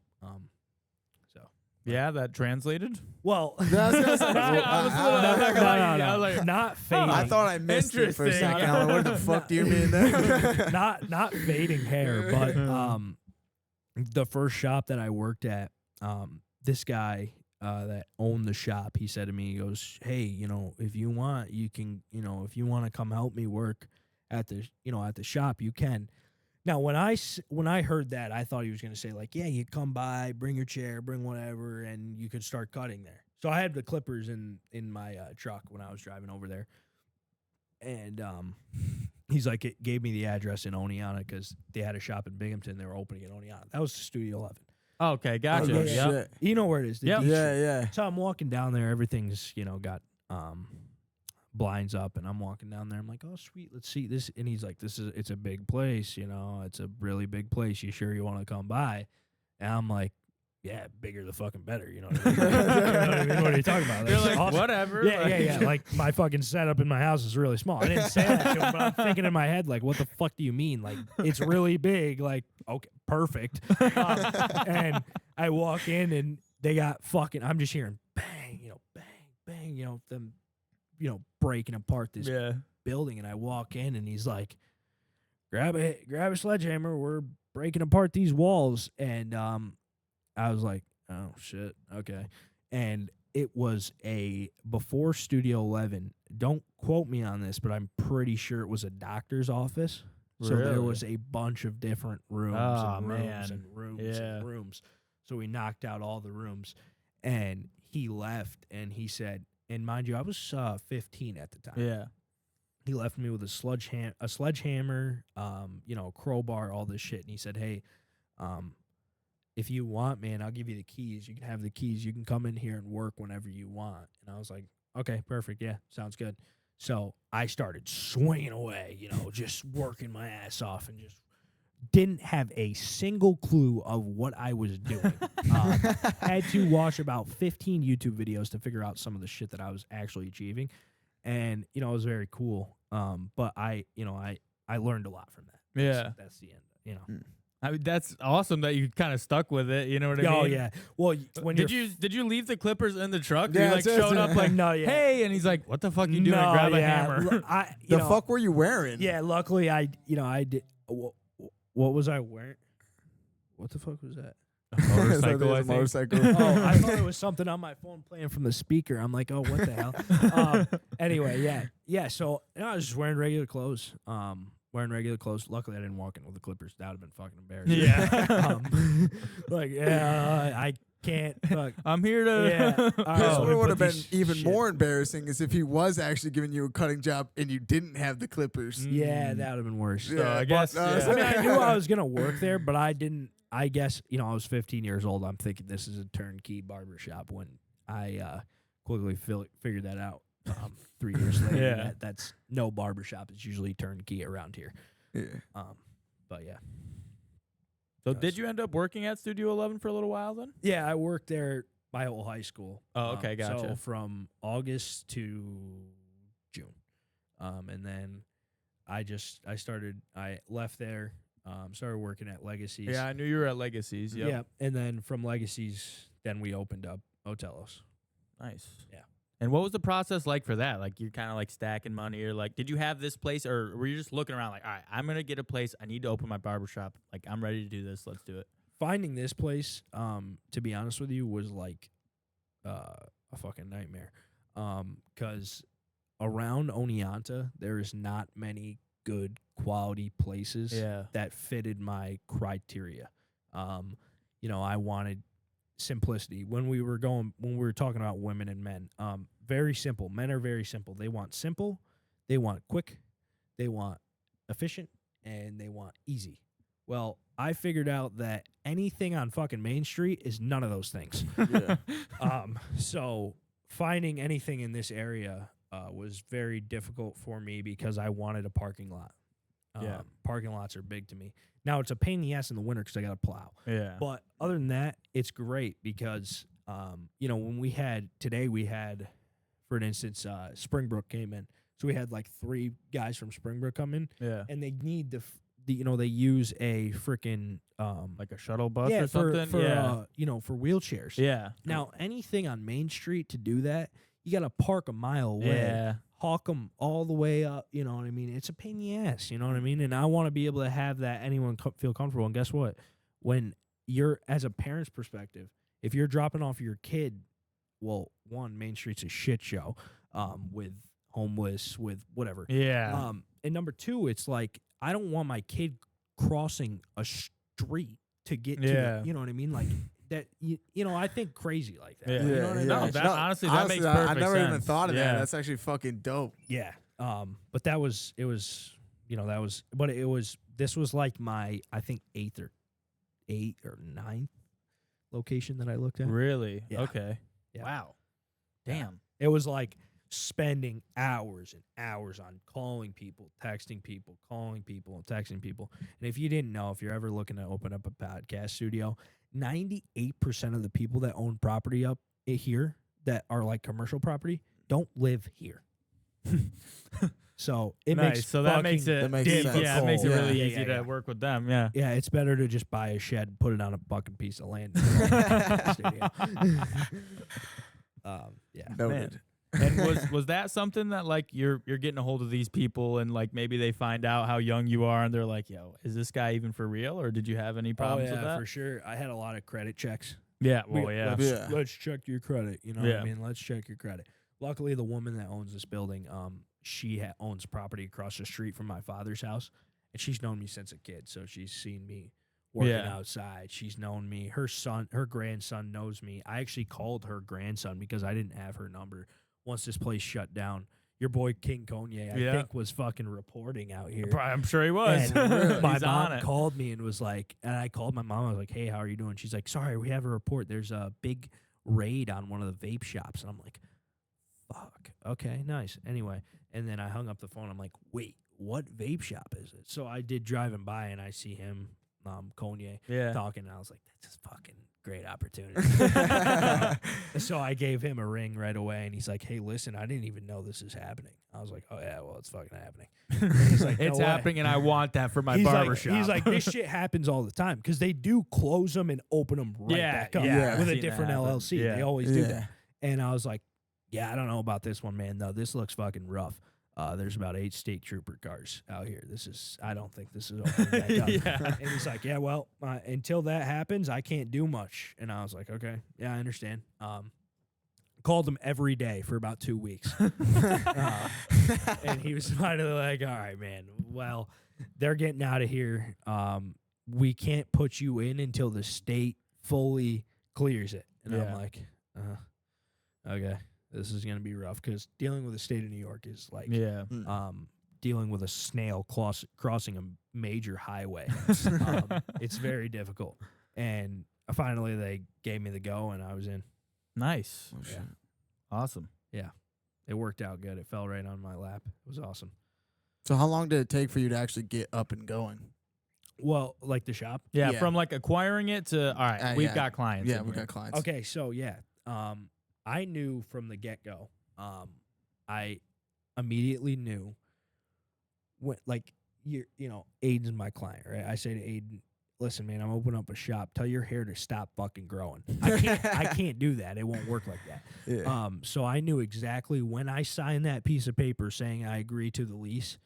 Yeah, that translated. Well, No, not fading. I thought I missed it for a Interesting. second. I'm like, what the fuck do you mean there? not fading hair, but the first shop that I worked at, this guy that owned the shop, he said to me, he goes, "Hey, if you want, you can, if you want to come help me work at the, at the shop, you can." Now, when I heard that, I thought he was going to say, like, yeah, you come by, bring your chair, bring whatever, and you could start cutting there. So I had the clippers in my truck when I was driving over there. And he's like, it gave me the address in Oneonta because they had a shop in Binghamton. They were opening in Oneonta. That was Studio 11. Okay, gotcha. Oh, Yep. shit. You know where it is. Yep. Yeah. So I'm walking down there. Everything's, got blinds up, and I'm walking down there. I'm like, oh, sweet, let's see this. And he's like, it's a big place, it's a really big place. You sure you want to come by? And I'm like, yeah, bigger the fucking better. You know what I mean? You know what I mean? What are you talking about? You're That's like, awesome. whatever. Yeah. Like, my fucking setup in my house is really small. I didn't say that to him, but I'm thinking in my head, like, what the fuck do you mean? Like, it's really big. Like, okay, perfect. And I walk in, and they got fucking, I'm just hearing bang, bang, them, breaking apart this building. And I walk in, and he's like, grab a sledgehammer. We're breaking apart these walls. And I was like, oh, shit, okay. And it was before Studio 11. Don't quote me on this, but I'm pretty sure it was a doctor's office. So there Really? was a bunch of different rooms and rooms and rooms and rooms. So we knocked out all the rooms. And he left, and he said, and mind you, I was 15 at the time. Yeah. He left me with a sledgehammer, a crowbar, all this shit. And he said, hey, if you want, man, I'll give you the keys. You can have the keys. You can come in here and work whenever you want. And I was like, okay, perfect. Yeah, sounds good. So I started swinging away, just working my ass off, and just didn't have a single clue of what I was doing. Had to watch about 15 YouTube videos to figure out some of the shit that I was actually achieving. And, it was very cool. But I learned a lot from that. That's the end, I mean, that's awesome that you kind of stuck with it. You know what I mean? Oh yeah. Well, when did you leave the clippers in the truck? Yeah, You like showed up like, no, yeah. hey, and he's like, what the fuck you doing? Grab a hammer. The fuck were you wearing? Yeah, luckily I did. What was I wearing? What the fuck was that? Motorcycle. I think. Motorcycle. Oh, I thought it was something on my phone playing from the speaker. I'm like, oh, what the hell? Anyway, yeah. So I was just wearing regular clothes. Luckily, I didn't walk in with the clippers. That would have been fucking embarrassing. Yeah. I can't. Fuck. I'm here to. What let me would have put been these even shit- more embarrassing is if he was actually giving you a cutting job and you didn't have the clippers. Yeah, that would have been worse. So I guess. I mean, I knew I was gonna work there, but I didn't. I guess I was 15 years old. I'm thinking this is a turnkey barbershop when I quickly figured that out 3 years later. Yeah. That's no barbershop is usually turnkey around here. Yeah. But yeah. So did you end up working at Studio 11 for a little while then? Yeah, I worked there my whole high school. Oh, okay, gotcha. So from August to June. And then I left there, started working at Legacies. Yeah, I knew you were at Legacies. Yep. Yeah, and then from Legacies, then we opened up Otelos. Nice. Yeah. And what was the process like for that? Like, you're kind of like stacking money, or like, did you have this place, or were you just looking around like, all right, I'm going to get a place. I need to open my barbershop. Like, I'm ready to do this. Let's do it. Finding this place, to be honest with you, was like a fucking nightmare. 'Cause around Oneonta, there is not many good quality places that fitted my criteria. I wanted simplicity. When we were talking about women and men, very simple. Men are very simple. They want simple, they want quick, they want efficient, and they want easy. Well, I figured out that anything on fucking Main Street is none of those things. So finding anything in this area was very difficult for me because I wanted a parking lot. Parking lots are big to me. Now, it's a pain in the ass in the winter because I got to plow. Yeah. But other than that, it's great because, when we had, for instance, Springbrook came in. So we had like 3 guys from Springbrook come in. Yeah. And they need they use a freaking, like a shuttle bus or something? For wheelchairs. Yeah. Now, anything on Main Street to do that, you got to park a mile away. Yeah. Hawk them all the way up, you know what I mean? It's a pain in the ass, you know what I mean? And I want to be able to have that anyone feel comfortable. And guess what? When you're, as a parent's perspective, if you're dropping off your kid, well, one, Main Street's a shit show, with homeless, with whatever. Yeah. And number two, it's like I don't want my kid crossing a street to get to the, you know what I mean? Like that, you know, I think crazy like that. Yeah. You know what I mean? No, that, honestly, that makes perfect sense. I never even thought of that. Yeah. That's actually fucking dope. Yeah. But it was, this was like my, I think, eighth or ninth location that I looked at. Really? Yeah. Okay. Yeah. Wow. Damn. It was like spending hours and hours on calling people, texting people, calling people, and texting people. And if you didn't know, if you're ever looking to open up a podcast studio, 98% of the people that own property up here that are like commercial property don't live here. So it makes that makes it difficult. Yeah, it makes it really Yeah, easy yeah. to work with them. Yeah. Yeah, it's better to just buy a shed and put it on a fucking piece of land. Yeah. Noted. And was that something that like you're getting a hold of these people and like maybe they find out how young you are and they're like, yo, is this guy even for real, or did you have any problems with that? For sure. I had a lot of credit checks. Yeah, well, yeah. Let's check your credit. You know what I mean? Let's check your credit. Luckily, the woman that owns this building, she owns property across the street from my father's house, and she's known me since a kid. So she's seen me working outside. She's known me. Her grandson knows me. I actually called her grandson because I didn't have her number once this place shut down. Your boy King Kanye, I think, was fucking reporting out here. I'm sure he was. And my He's on mom it. called me and was like, and I called my mom. I was like, hey, how are you doing? She's like, sorry, we have a report. There's a big raid on one of the vape shops. And I'm like, fuck. Okay, nice. Anyway, and then I hung up the phone. I'm like, wait, what vape shop is it? So I did driving by and I see him, Kanye, talking. And I was like, that's a fucking great opportunity. So I gave him a ring right away, and he's like, hey, listen, I didn't even know this is happening. I was like, oh, yeah, well, it's fucking happening. And he's like, it's happening, and I want that for my he's barbershop. He's like, this shit happens all the time because they do close them and open them right back up with a different LLC. They always do that. And I was like, yeah, I don't know about this one, man. No, this looks fucking rough. There's about 8 state trooper cars out here. I don't think this is opening back up. And he's like, yeah, well, until that happens, I can't do much. And I was like, okay, yeah, I understand. Called him every day for about 2 weeks. And he was finally like, all right, man, well, they're getting out of here. We can't put you in until the state fully clears it. And I'm like, okay. This is going to be rough because dealing with the state of New York is like dealing with a snail crossing a major highway. It's very difficult. And finally, they gave me the go, and I was in. Nice. Oh, shit. Awesome. Yeah. It worked out good. It fell right on my lap. It was awesome. So how long did it take for you to actually get up and going? Well, like the shop? Yeah, from like acquiring it to, all right, we've got clients. Yeah, we got clients. Okay, so I knew from the get-go, I immediately knew when, like, Aiden's my client, right? I say to Aiden, listen, man, I'm opening up a shop. Tell your hair to stop fucking growing. I can't do that. It won't work like that. Yeah. So I knew exactly when I signed that piece of paper saying I agree to the lease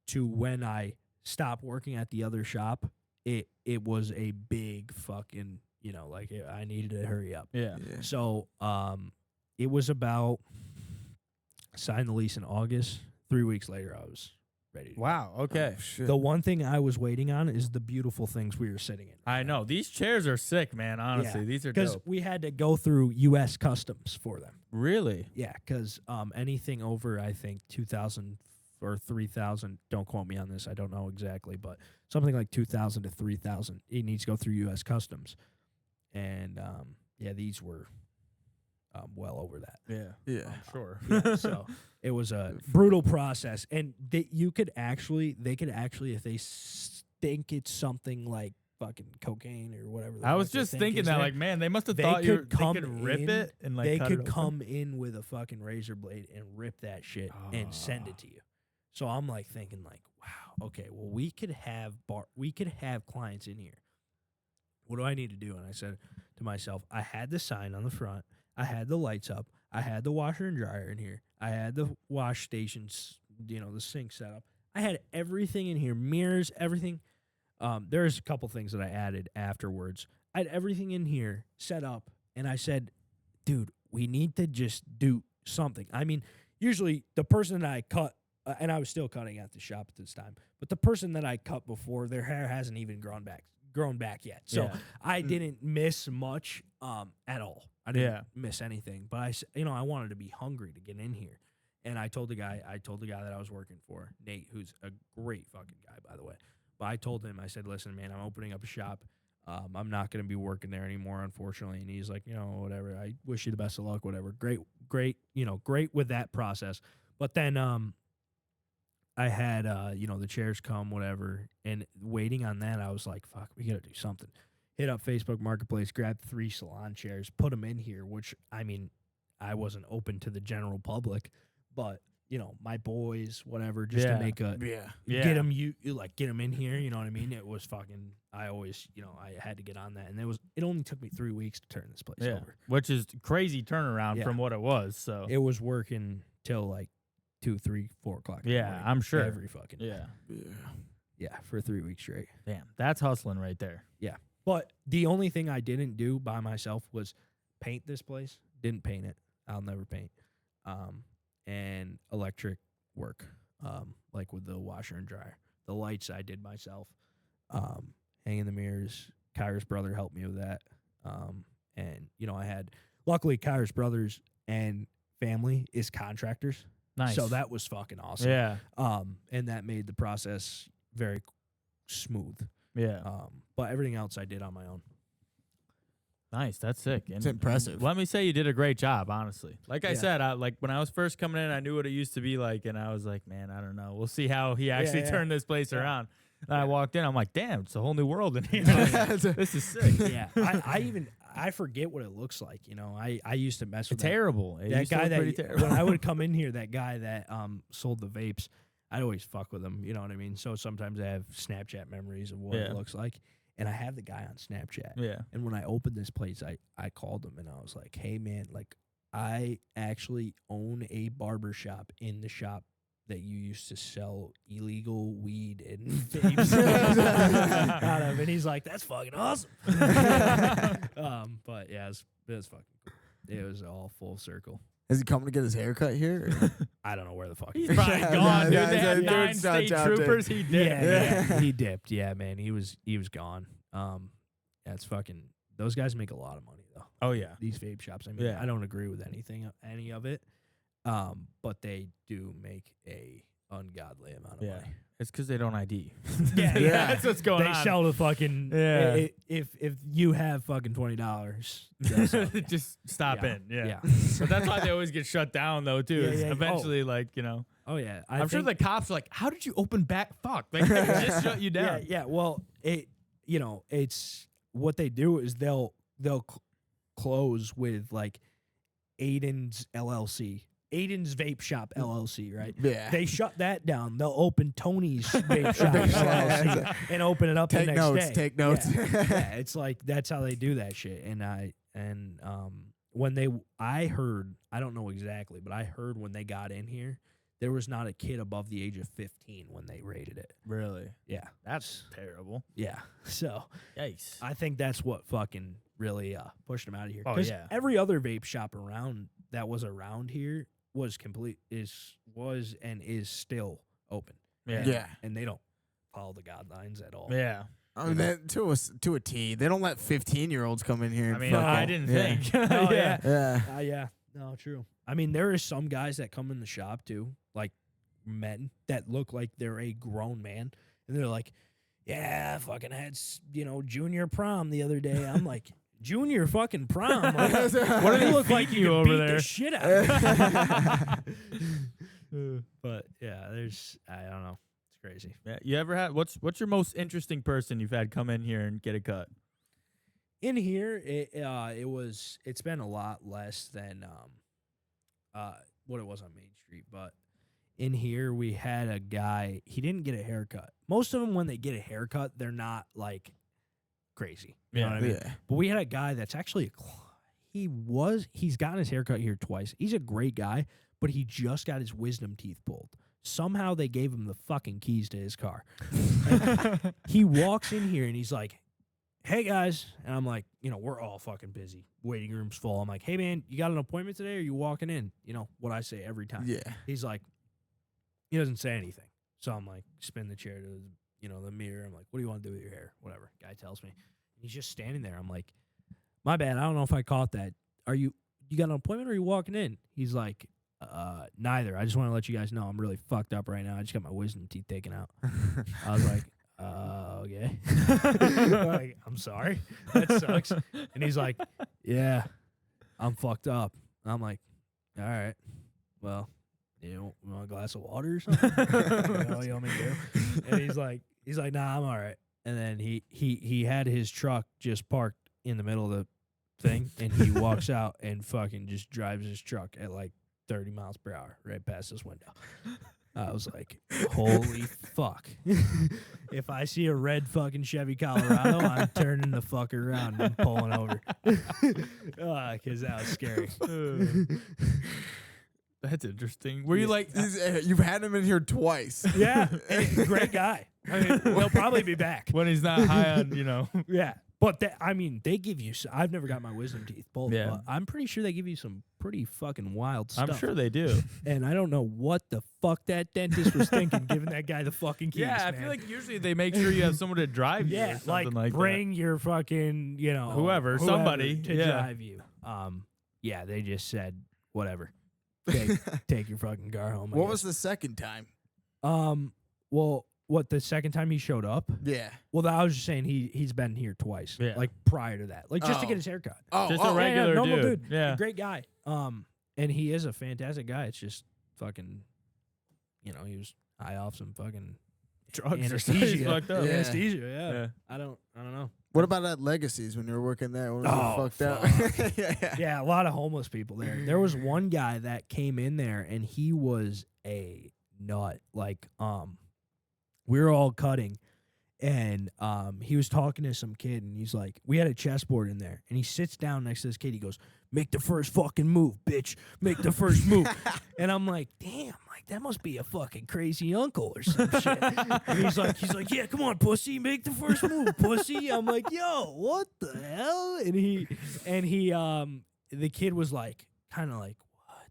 to when I stopped working at the other shop, it was a big fucking, I needed to hurry up. Yeah. So, it was about signed the lease in August. 3 weeks later, I was ready. Wow. Okay. Oh, the one thing I was waiting on is the beautiful things we were sitting in. I know these chairs are sick, man. Honestly, these are because dope. we had to go through U.S. Customs for them. Really? Yeah, because anything over I think 2,000 or 3,000. Don't quote me on this. I don't know exactly, but something like 2,000 to 3,000. It needs to go through U.S. Customs, and these were. Well over that. Yeah. I'm sure. So it was a brutal process, and they could actually, if they think it's something like fucking cocaine or whatever. I was just thinking that, like, man, they must have thought they could rip it and like they cut could it come in with a fucking razor blade and rip that shit and send it to you. So I'm like thinking, like, wow, okay, well we could have clients in here. What do I need to do? And I said to myself, I had the sign on the front. I had the lights up. I had the washer and dryer in here. I had the wash stations, the sink set up. I had everything in here, mirrors, everything. There's a couple things that I added afterwards. I had everything in here set up And I said, dude, we need to just do something. I mean, usually the person that I cut, and I was still cutting at the shop at this time, but the person that I cut before, their hair hasn't even grown back yet. So I didn't miss much at all. I didn't miss anything. But I wanted to be hungry to get in here. And I told the guy that I was working for, Nate, who's a great fucking guy, by the way. But I told him, I said, listen, man, I'm opening up a shop. I'm not going to be working there anymore, unfortunately. And he's like, whatever. I wish you the best of luck, whatever. Great, great with that process. But then I had, the chairs come, whatever. And waiting on that, I was like, fuck, we got to do something. Hit up Facebook Marketplace, grabbed 3 salon chairs, put them in here, which, I mean, I wasn't open to the general public. But, my boys, whatever, just to make get them in here, you know what I mean? It was fucking, I always, I had to get on that. And it only took me 3 weeks to turn this place over. Which is crazy turnaround from what it was. So it was working till like 2, 3, 4 o'clock. Yeah, I'm sure. Every fucking day. Yeah, for 3 weeks straight. Damn, that's hustling right there. Yeah. But the only thing I didn't do by myself was paint this place. Didn't paint it. I'll never paint. And electric work, like with the washer and dryer. The lights I did myself. Hanging the mirrors. Kyra's brother helped me with that. And, I had, luckily, Kyra's brothers and family is contractors. Nice. So that was fucking awesome. Yeah. And that made the process very smooth. Yeah. But everything else I did on my own. Nice, that's sick. It's impressive. Let me say you did a great job, honestly. Like I said, when I was first coming in, I knew what it used to be like, and I was like, man, I don't know. We'll see how he actually turned this place around. And I walked in, I'm like, damn, it's a whole new world in here. This is sick. Yeah, I forget what it looks like. I used to mess with terrible. That guy when I would come in here, that guy that sold the vapes, I'd always fuck with him. You know what I mean? So sometimes I have Snapchat memories of what it looks like. And I have the guy on Snapchat. Yeah. And when I opened this place, I called him and I was like, hey, man, like, I actually own a barber shop in the shop that you used to sell illegal weed and vapes out of. And he's like, that's fucking awesome. But yeah, it was fucking cool. It was all full circle. Is he coming to get his haircut here? I don't know where the fuck he's probably gone, dude. They had 9 state troopers. He dipped. Yeah, he dipped. Yeah, man, he was gone. It's fucking. Those guys make a lot of money though. Oh yeah, these vape shops. I mean, I don't agree with any of it. But they do make a ungodly amount of money. It's because they don't ID. Yeah, that's what's going on. They sell the fucking. Yeah. If you have fucking $20, just stop in. Yeah. But that's why they always get shut down though too. Eventually, Oh yeah. I'm sure the cops are like, "How did you open back? Fuck! Like they just shut you down." Yeah. Well, it's what they do is they'll close with like Aiden's LLC. Aiden's Vape Shop LLC, right? Yeah. They shut that down. They'll open Tony's Vape Shop LLC and open it up the next day. Take notes. Yeah, it's like that's how they do that shit. And I heard, I don't know exactly, but I heard when they got in here, there was not a kid above the age of 15 when they raided it. Really? Yeah. That's terrible. Yeah. So, yikes. I think that's what fucking really pushed them out of here. Oh, yeah. Every other vape shop that was around here was and is still open. Yeah. And they don't follow the guidelines at all. Yeah. I mean, to a T. They don't let 15-year-olds come in here. I mean, I didn't think. Oh, yeah. Yeah. Yeah. No, true. I mean, there are some guys that come in the shop, too, like men that look like they're a grown man. And they're like, yeah, I fucking had, junior prom the other day. I'm like, junior fucking prom? Like, what do they look like you over there? The shit out of But, yeah, I don't know. It's crazy. Yeah, you ever had, what's your most interesting person you've had come in here and get a cut? In here, it's been a lot less than what it was on Main Street, but in here we had a guy, he didn't get a haircut. Most of them, when they get a haircut, they're not like crazy. You know what I mean? Yeah. But we had a guy that's actually he's gotten his haircut here twice. He's a great guy, but he just got his wisdom teeth pulled. Somehow they gave him the fucking keys to his car. He walks in here and he's like, hey guys, and I'm like, we're all fucking busy. Waiting room's full. I'm like, hey man, you got an appointment today? Or are you walking in? What I say every time. Yeah. He's like, he doesn't say anything. So I'm like, spin the chair to the mirror. I'm like, what do you want to do with your hair? Whatever. Guy tells me. He's just standing there. I'm like, my bad. I don't know if I caught that. You got an appointment or are you walking in? He's like, neither. I just want to let you guys know I'm really fucked up right now. I just got my wisdom teeth taken out. I was like, okay. Like, I'm sorry. That sucks. And he's like, yeah, I'm fucked up. I'm like, all right, well, you want a glass of water or something? What you want me to do? And he's like, nah, I'm all right. And then he had his truck just parked in the middle of the thing, and he walks out and fucking just drives his truck at like 30 miles per hour right past this window. I was like, holy fuck. If I see a red fucking Chevy Colorado, I'm turning the fuck around and pulling over. Because that was scary. That's interesting. Were you like... You've had him in here twice. Yeah. Hey, great guy. I mean, he'll probably be back. When he's not high on, Yeah. But, they give you... I've never got my wisdom teeth pulled, but I'm pretty sure they give you some pretty fucking wild stuff. I'm sure they do. And I don't know what the fuck that dentist was thinking, giving that guy the fucking keys, Yeah, I man. feel like usually they make sure you have someone to drive you or Yeah, something like bring your fucking, Whoever, somebody, to drive you. Yeah, they just said, whatever. Take your fucking car home. What was the second time? Well, what, the second time he showed up? Yeah. Well, I was just saying he's been here twice. Yeah. Like prior to that. Like just to get his haircut. Just a regular normal dude. Yeah. Great guy. And he is a fantastic guy. It's just fucking, he was high off some fucking drugs anesthesia. He's fucked up. Yeah. Anesthesia, yeah. I don't know. What about at Legacies when you were working there? When fucked up? Yeah, a lot of homeless people there. There was one guy that came in there and he was a nut. Like, we were all cutting and he was talking to some kid and he's like, we had a chessboard in there and he sits down next to this kid. He goes, make the first fucking move, bitch. Make the first move. And I'm like, damn, like that must be a fucking crazy uncle or some shit. And he's like, yeah, come on, pussy, make the first move, pussy. I'm like, yo, what the hell? And he the kid was like, kind of like, what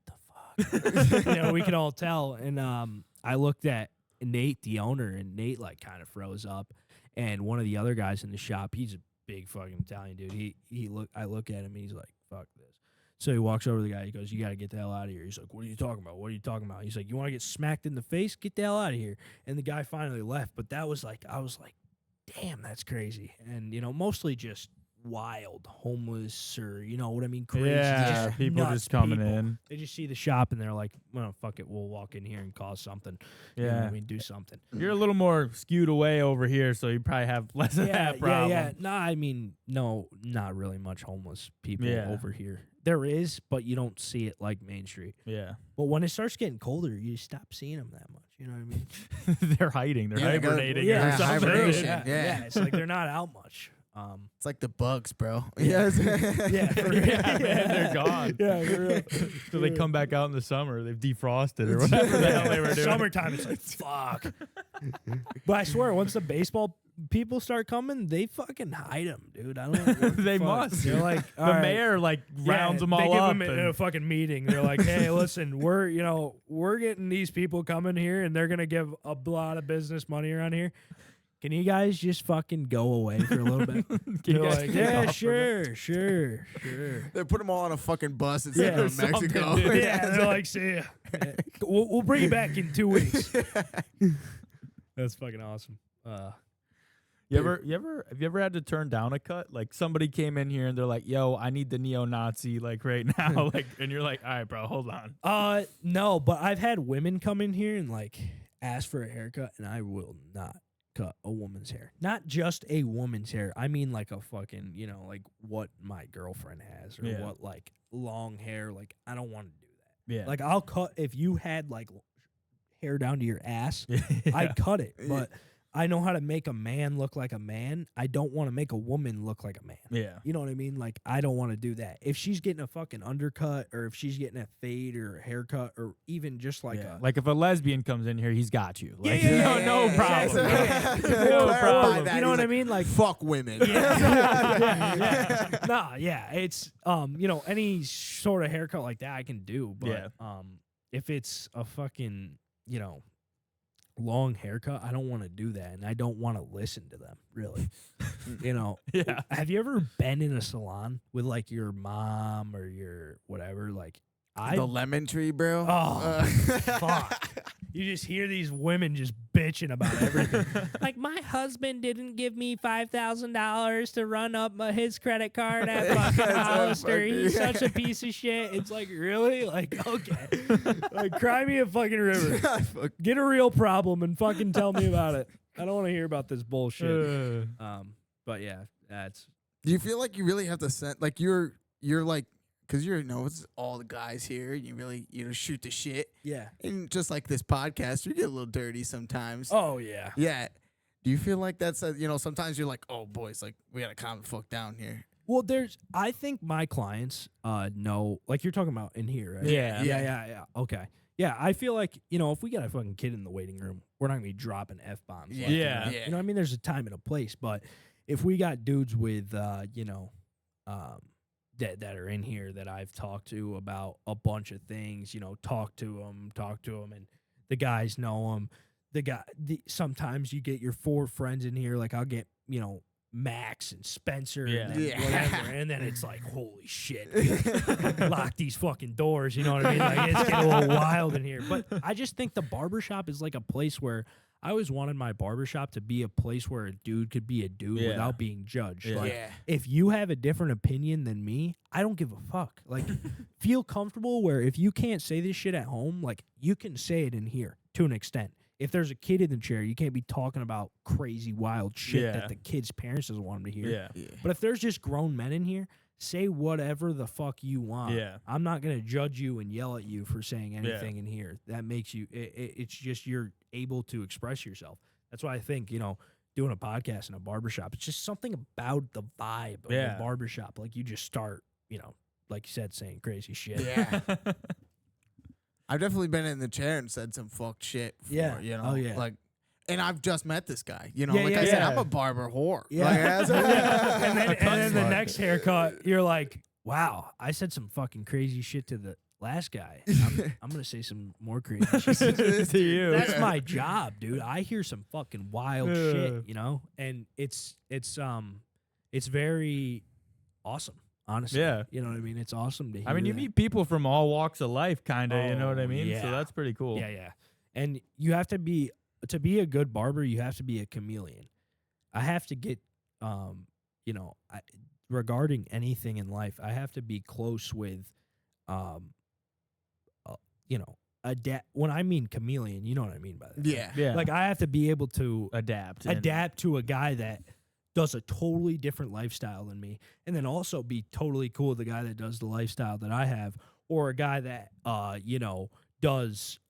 the fuck? We could all tell. And I looked at Nate, the owner, and Nate like kind of froze up. And one of the other guys in the shop, he's a big fucking Italian dude. I look at him and he's like, fuck this. So he walks over to the guy. He goes, you got to get the hell out of here. He's like, what are you talking about? What are you talking about? He's like, you want to get smacked in the face? Get the hell out of here. And the guy finally left. But that was like, I was like, damn, that's crazy. And, mostly just wild, homeless, or, what I mean? Crazy. Yeah, just people nuts just coming people. in. They just see the shop and they're like, well, fuck it. We'll walk in here and cause something. You know what I mean? Do something. You're a little more skewed away over here, so you probably have less of that problem. Yeah. No, I mean, no, not really much homeless people over here. There is, but you don't see it like Main Street. Yeah. But when it starts getting colder, you stop seeing them that much. You know what I mean? They're hiding. They're hibernating. Yeah, or something. hibernation. Yeah. It's like they're not out much. It's like the bugs, bro. Yeah. Yeah, man, they're gone. Yeah, for real. So they come back out in the summer. They've defrosted or whatever the hell they were doing. Summertime, it's like, fuck. But I swear, once the baseball people start coming, they fucking hide them, dude. I don't know. They must. They're like, the mayor rounds them all they up. give them in a fucking meeting. They're like, hey, listen, we're getting these people coming here, and they're gonna give a lot of business money around here. Can you guys just fucking go away for a little bit? They're like, yeah, sure. They put them all on a fucking bus and send them to Mexico. Yeah, they're like, see ya. Yeah. We'll bring you back in 2 weeks. That's fucking awesome. Have you ever had to turn down a cut? Like somebody came in here and they're like, "Yo, I need the neo-Nazi like right now," like, and you're like, "All right, bro, hold on." No, but I've had women come in here and like ask for a haircut, and I will not cut a woman's hair. Not just a woman's hair. I mean like a fucking, like what my girlfriend has or what like long hair. Like I don't want to do that. Yeah. Like I'll cut if you had like hair down to your ass, I'd cut it. But I know how to make a man look like a man. I don't want to make a woman look like a man. Yeah. You know what I mean? Like, I don't want to do that. If she's getting a fucking undercut or if she's getting a fade or a haircut or even just like a... Like if a lesbian comes in here, he's got you. Like, no problem. No problem. You know what I mean? Like, fuck women. It's, you know, any sort of haircut like that I can do. But if it's a fucking, you know, long haircut, I don't want to do that, and I don't want to listen to them, really. You know, have you ever been in a salon with like your mom or your whatever? Like, the lemon tree, bro. Oh, fuck. You just hear these women just bitching about everything. Like, my husband didn't give me $5,000 to run up his credit card at fucking Hollister. He's such a piece of shit. It's like, really? Like, okay. Like, cry me a fucking river. Get a real problem and fucking tell me about it. I don't want to hear about this bullshit. But yeah, that's... Do you feel like you really have to send... Like, you're like... Because it's all the guys here. You really, shoot the shit. Yeah. And just like this podcast, you get a little dirty sometimes. Oh, yeah. Yeah. Do you feel like that's, sometimes you're like, oh, boys, like, we got to calm the fuck down here. Well, I think my clients know, like you're talking about in here, right? Yeah. Okay. Yeah, I feel like, if we got a fucking kid in the waiting room, we're not going to be dropping F-bombs. Yeah. You know what I mean? There's a time and a place. But if we got dudes with, that are in here that I've talked to about a bunch of things, talk to them, and the guys know them. Sometimes you get your 4 friends in here, like I'll get, Max and Spencer and whatever, and then it's like, holy shit, lock these fucking doors, you know what I mean? Like, it's getting a little wild in here. But I just think the barbershop is like a place where I always wanted my barbershop to be a place where a dude could be a dude without being judged. Like, if you have a different opinion than me, I don't give a fuck. Like, feel comfortable where if you can't say this shit at home, like, you can say it in here to an extent. If there's a kid in the chair, you can't be talking about crazy, wild shit that the kid's parents doesn't want them to hear. But if there's just grown men in here, say whatever the fuck you want. I'm not going to judge you and yell at you for saying anything in here. That makes you, it's just you're able to express yourself. That's why I think, doing a podcast in a barbershop, it's just something about the vibe of a barbershop. Like, you just start, like you said, saying crazy shit. Yeah. I've definitely been in the chair and said some fucked shit before, Oh, yeah. Like, and I've just met this guy, I said, I'm a barber whore. Yeah. And then the next haircut, you're like, wow, I said some fucking crazy shit to the last guy. I'm going to say some more crazy shit to you. That's my job, dude. I hear some fucking wild shit, and it's very awesome. Honestly, you know what I mean? It's awesome to hear. I mean, you meet people from all walks of life, kind of, you know what I mean? Yeah. So that's pretty cool. Yeah. And you have to be a good barber, you have to be a chameleon. I have to get, regarding anything in life, I have to be close with, adapt. When I mean chameleon, you know what I mean by that. Yeah. Like, I have to be able to adapt to a guy that does a totally different lifestyle than me, and then also be totally cool with the guy that does the lifestyle that I have, or a guy that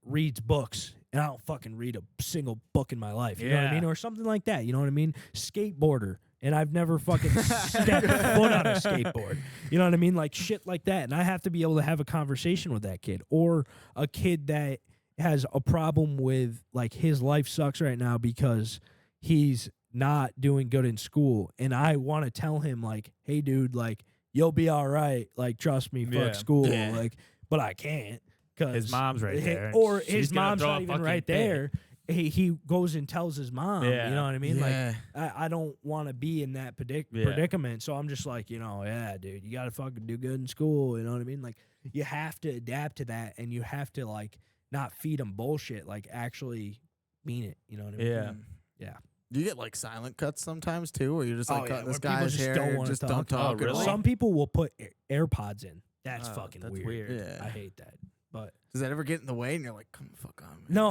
reads books, and I don't fucking read a single book in my life. You know what I mean? Or something like that. You know what I mean? Skateboarder, and I've never fucking stepped foot on a skateboard. You know what I mean? Like, shit like that. And I have to be able to have a conversation with that kid, or a kid that has a problem with, like, his life sucks right now because he's not doing good in school, and I want to tell him, like, hey, dude, like, you'll be all right, like, trust me, fuck school, like, but I can't, because his mom's right there, or his mom's not even right there. He goes and tells his mom, you know what I mean? Like, I don't want to be in that predicament, so I'm just like, dude, you gotta fucking do good in school, you know what I mean? Like, you have to adapt to that, and you have to, like, not feed them bullshit, like, actually mean it, you know what I mean? Yeah. Do you get, like, silent cuts sometimes, too, where you're just, like, cutting this where guy's hair and just don't talk at all? Some people will put AirPods in. That's fucking that's weird. Yeah. I hate that. But does that ever get in the way and you're like, come the fuck on, man? no,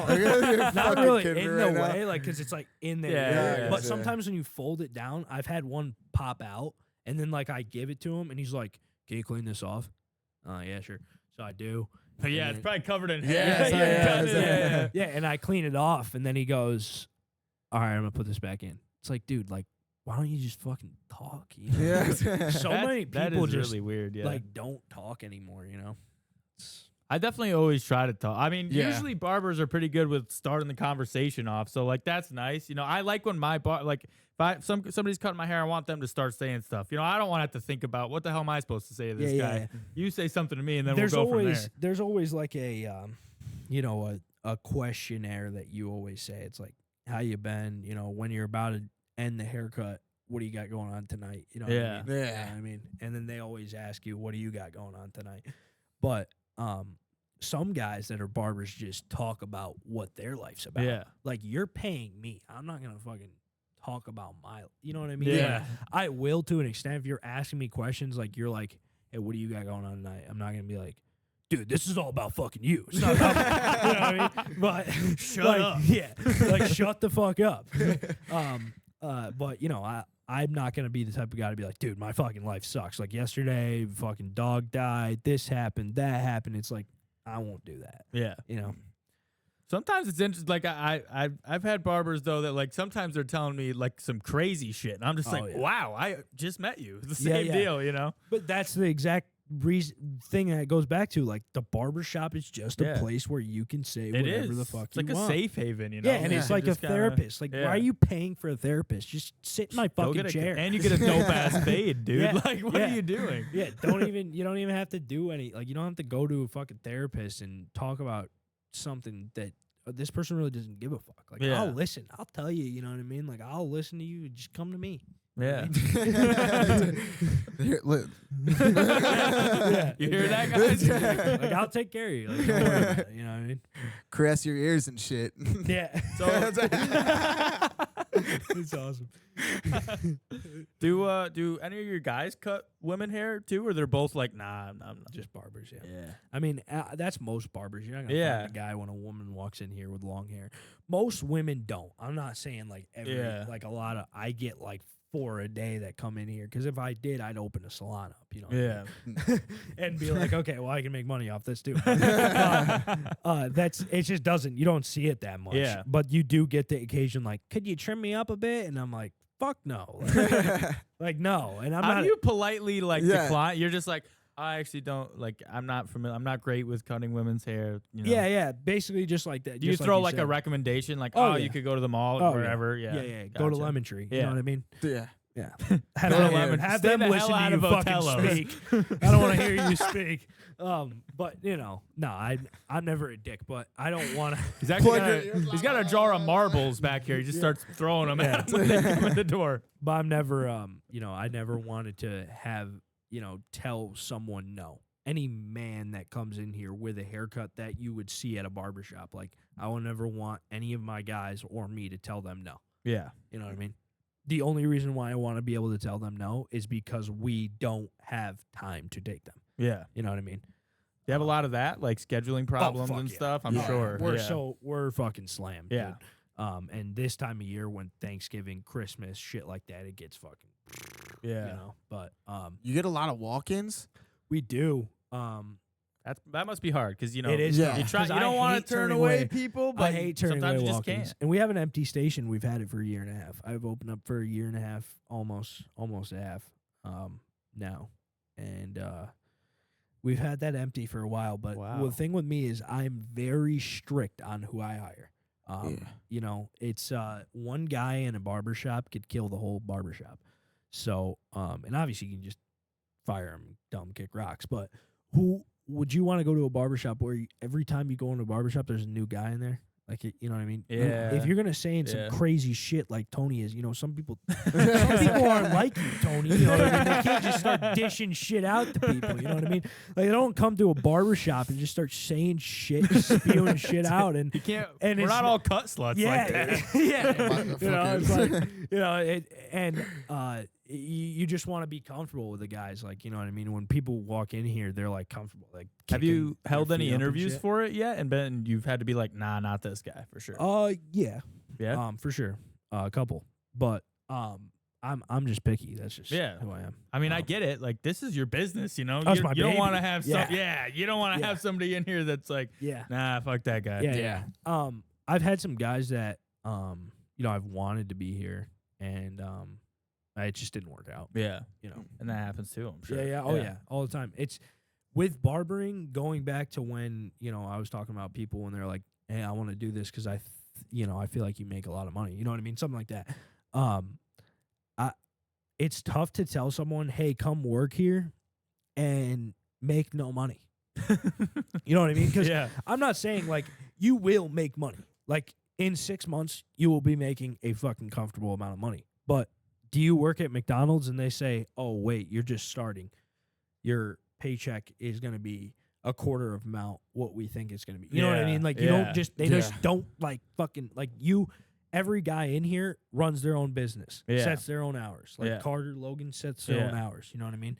not really in the way, like, because it's, like, in there. But sometimes when you fold it down, I've had one pop out, and then, like, I give it to him, and he's like, can you clean this off? Yeah, sure. So I do. Yeah, it's probably covered in hair. Yeah, and I clean it off, and then he goes, all right, I'm gonna put this back in. It's like, dude, like, why don't you just fucking talk? You know? Yeah. So many that people is just really weird. Yeah. like don't talk anymore. You know. I definitely always try to talk. I mean, Yeah. usually barbers are pretty good with starting the conversation off. So like that's nice. You know, I like when my if somebody's cutting my hair, I want them to start saying stuff. You know, I don't want to have to think about what the hell am I supposed to say to this guy. Yeah. You say something to me, and then There's we'll go always from there. there's always like a a questionnaire that you always say. It's like, how you been? You know, when you're about to end the haircut, what do you got going on tonight? You know what I Yeah. mean? Yeah. You know what I mean? And then they always ask you, what do you got going on tonight? But some guys that are barbers just talk about what their life's about. Yeah. Like, you're paying me. I'm not going to fucking talk about my, you know what I mean? Yeah. Like, I will to an extent. If you're asking me questions, like, you're like, hey, what do you got going on tonight? I'm not going to be like, dude, this is all about fucking you. It's not about me. You know what I mean? But Shut up. Yeah. Like, shut the fuck up. But, you know, I'm not going to be the type of guy to be like, dude, my fucking life sucks. Like, yesterday, fucking dog died. This happened. That happened. It's like, I won't do that. Yeah. You know? Sometimes it's interesting. Like I've had barbers though that like sometimes they're telling me like some crazy shit, and I'm just like, yeah. wow, I just met you. It's the Yeah, same yeah. deal, you know? But that's the exact thing that it goes back to. Like, the barbershop is just a Yeah. place where you can say It whatever is. the fuck It's like you a want. safe haven, you know? Yeah, and it's You like a just gotta- therapist. Like, yeah. why are you paying for a therapist? Just sit in my Go fucking get chair. and you get a dope ass fade, dude. Yeah, Like, what yeah. are you doing? Yeah, you don't even have to do any, like, you don't have to go to a fucking therapist and talk about something that this person really doesn't give a fuck. Like, Yeah. I'll listen. I'll tell you, you know what I mean? Like, I'll listen to you. Just come to me. Yeah. Here, look. Yeah, You hear that, exactly. guys? Like, I'll take care of you. Like, don't worry about it, you know what I mean? Caress your ears and shit. Yeah. So It's awesome. do any of your guys cut women hair too, or they're both like, nah, I'm not. Just barbers, yeah. Yeah. I mean, that's most barbers. You're not gonna Yeah. find a guy when a woman walks in here with long hair. Most women don't. I'm not saying like every, Yeah. like a lot of. I get like 4 a day that come in here, because if I did, I'd open a salon up, you know. Yeah. And be like, okay, well, I can make money off this too. That's it. Just doesn't. You don't see it that much. Yeah. But you do get the occasion like, could you trim me up a bit? And I'm like, fuck no. Like, no. And I'm How not. do you politely like Yeah. decline? You're just like, I actually don't like. I'm not familiar. I'm not great with cutting women's hair. You know? Yeah, yeah. Basically, just like that. Do you just throw you like a said. recommendation, like, Oh, oh, yeah. you could go to the mall, Oh, yeah. wherever? Yeah. Yeah. Go to Gotcha. Lemon Tree. You Yeah. know what I mean? Yeah. Yeah. Have Go to them, Lemon- have stay them the hell listen out to of you fucking Otello's. speak. I don't want to hear you speak. But you know, no, I'm never a dick, but I don't want to. He's actually Plug he's got a jar of marbles back here. He just starts throwing them at him when they come in the door. But I'm never, you know, I never wanted to have, you know, tell someone no. Any man that comes in here with a haircut that you would see at a barbershop, like, I will never want any of my guys or me to tell them no. Yeah. You know what I mean? The only reason why I want to be able to tell them no is because we don't have time to take them. Yeah. You know what I mean? You have a lot of that, like scheduling problems fuck and yeah. stuff. I'm Yeah. sure. We're fucking slammed. Yeah. Dude. And this time of year when Thanksgiving, Christmas, shit like that, it gets fucking, Yeah. you know. But You get a lot of walk-ins. we do. That must be hard because you know It is. Yeah. you try. 'Cause You I don't want hate to turn turning away away- people, but I hate turning sometimes away you just walk-ins. can't. And we have an empty station. We've had it for a year and a half. I've opened up for a year and a half, almost a half now. And we've had that empty for a while. But Wow. the thing with me is I'm very strict on who I hire. Yeah. You know, it's one guy in a barbershop could kill the whole barbershop. So, and obviously you can just fire him, dumb, kick rocks. But who would you want to go to a barbershop where every time you go into a barbershop, there's a new guy in there? Like, you know what I mean? Yeah. If you're going to say some Yeah. crazy shit like Tony is, you know, some people aren't like you, Tony. You know what I mean? They can't just start dishing shit out to people. You know what I mean? Like, they don't come to a barbershop and just start saying shit, spewing shit out. And You can't. And we're it's- not all cut sluts like that. yeah. You know, it's Motherfuckers. like, you know, you just want to be comfortable with the guys. Like, you know what I mean? When people walk in here, they're like comfortable. Like, Have you kicking held their any feet up and interviews shit. for it yet? And you've had to be like, nah, not this guy for sure. Yeah. Yeah. For sure. A couple. But I'm just picky. That's just Yeah. who I am. I mean, I get it. Like, this is your business, you know. That's You my don't want to baby. have Yeah. you don't want to Yeah. have somebody in here that's like, Yeah. nah, fuck that guy. Yeah. I've had some guys that, I've wanted to be here, and it just didn't work out. Yeah. And And that happens too, I'm sure. Yeah. Oh yeah, all the time. It's with barbering. Going back to when I was talking about people when they're like, "Hey, I want to do this because I feel like you make a lot of money." You know what I mean? Something like that. It's tough to tell someone, "Hey, come work here," and make no money. You know what I mean? Because I'm not saying like you will make money. Like in 6 months, you will be making a fucking comfortable amount of money. But do you work at McDonald's and they say, "Oh wait, you're just starting. Your paycheck is going to be a quarter of amount what we think it's going to be." You know what I mean? Like you don't just just don't like fucking like you. Every guy in here runs their own business, sets their own hours. Like Carter, Logan sets their own hours. You know what I mean?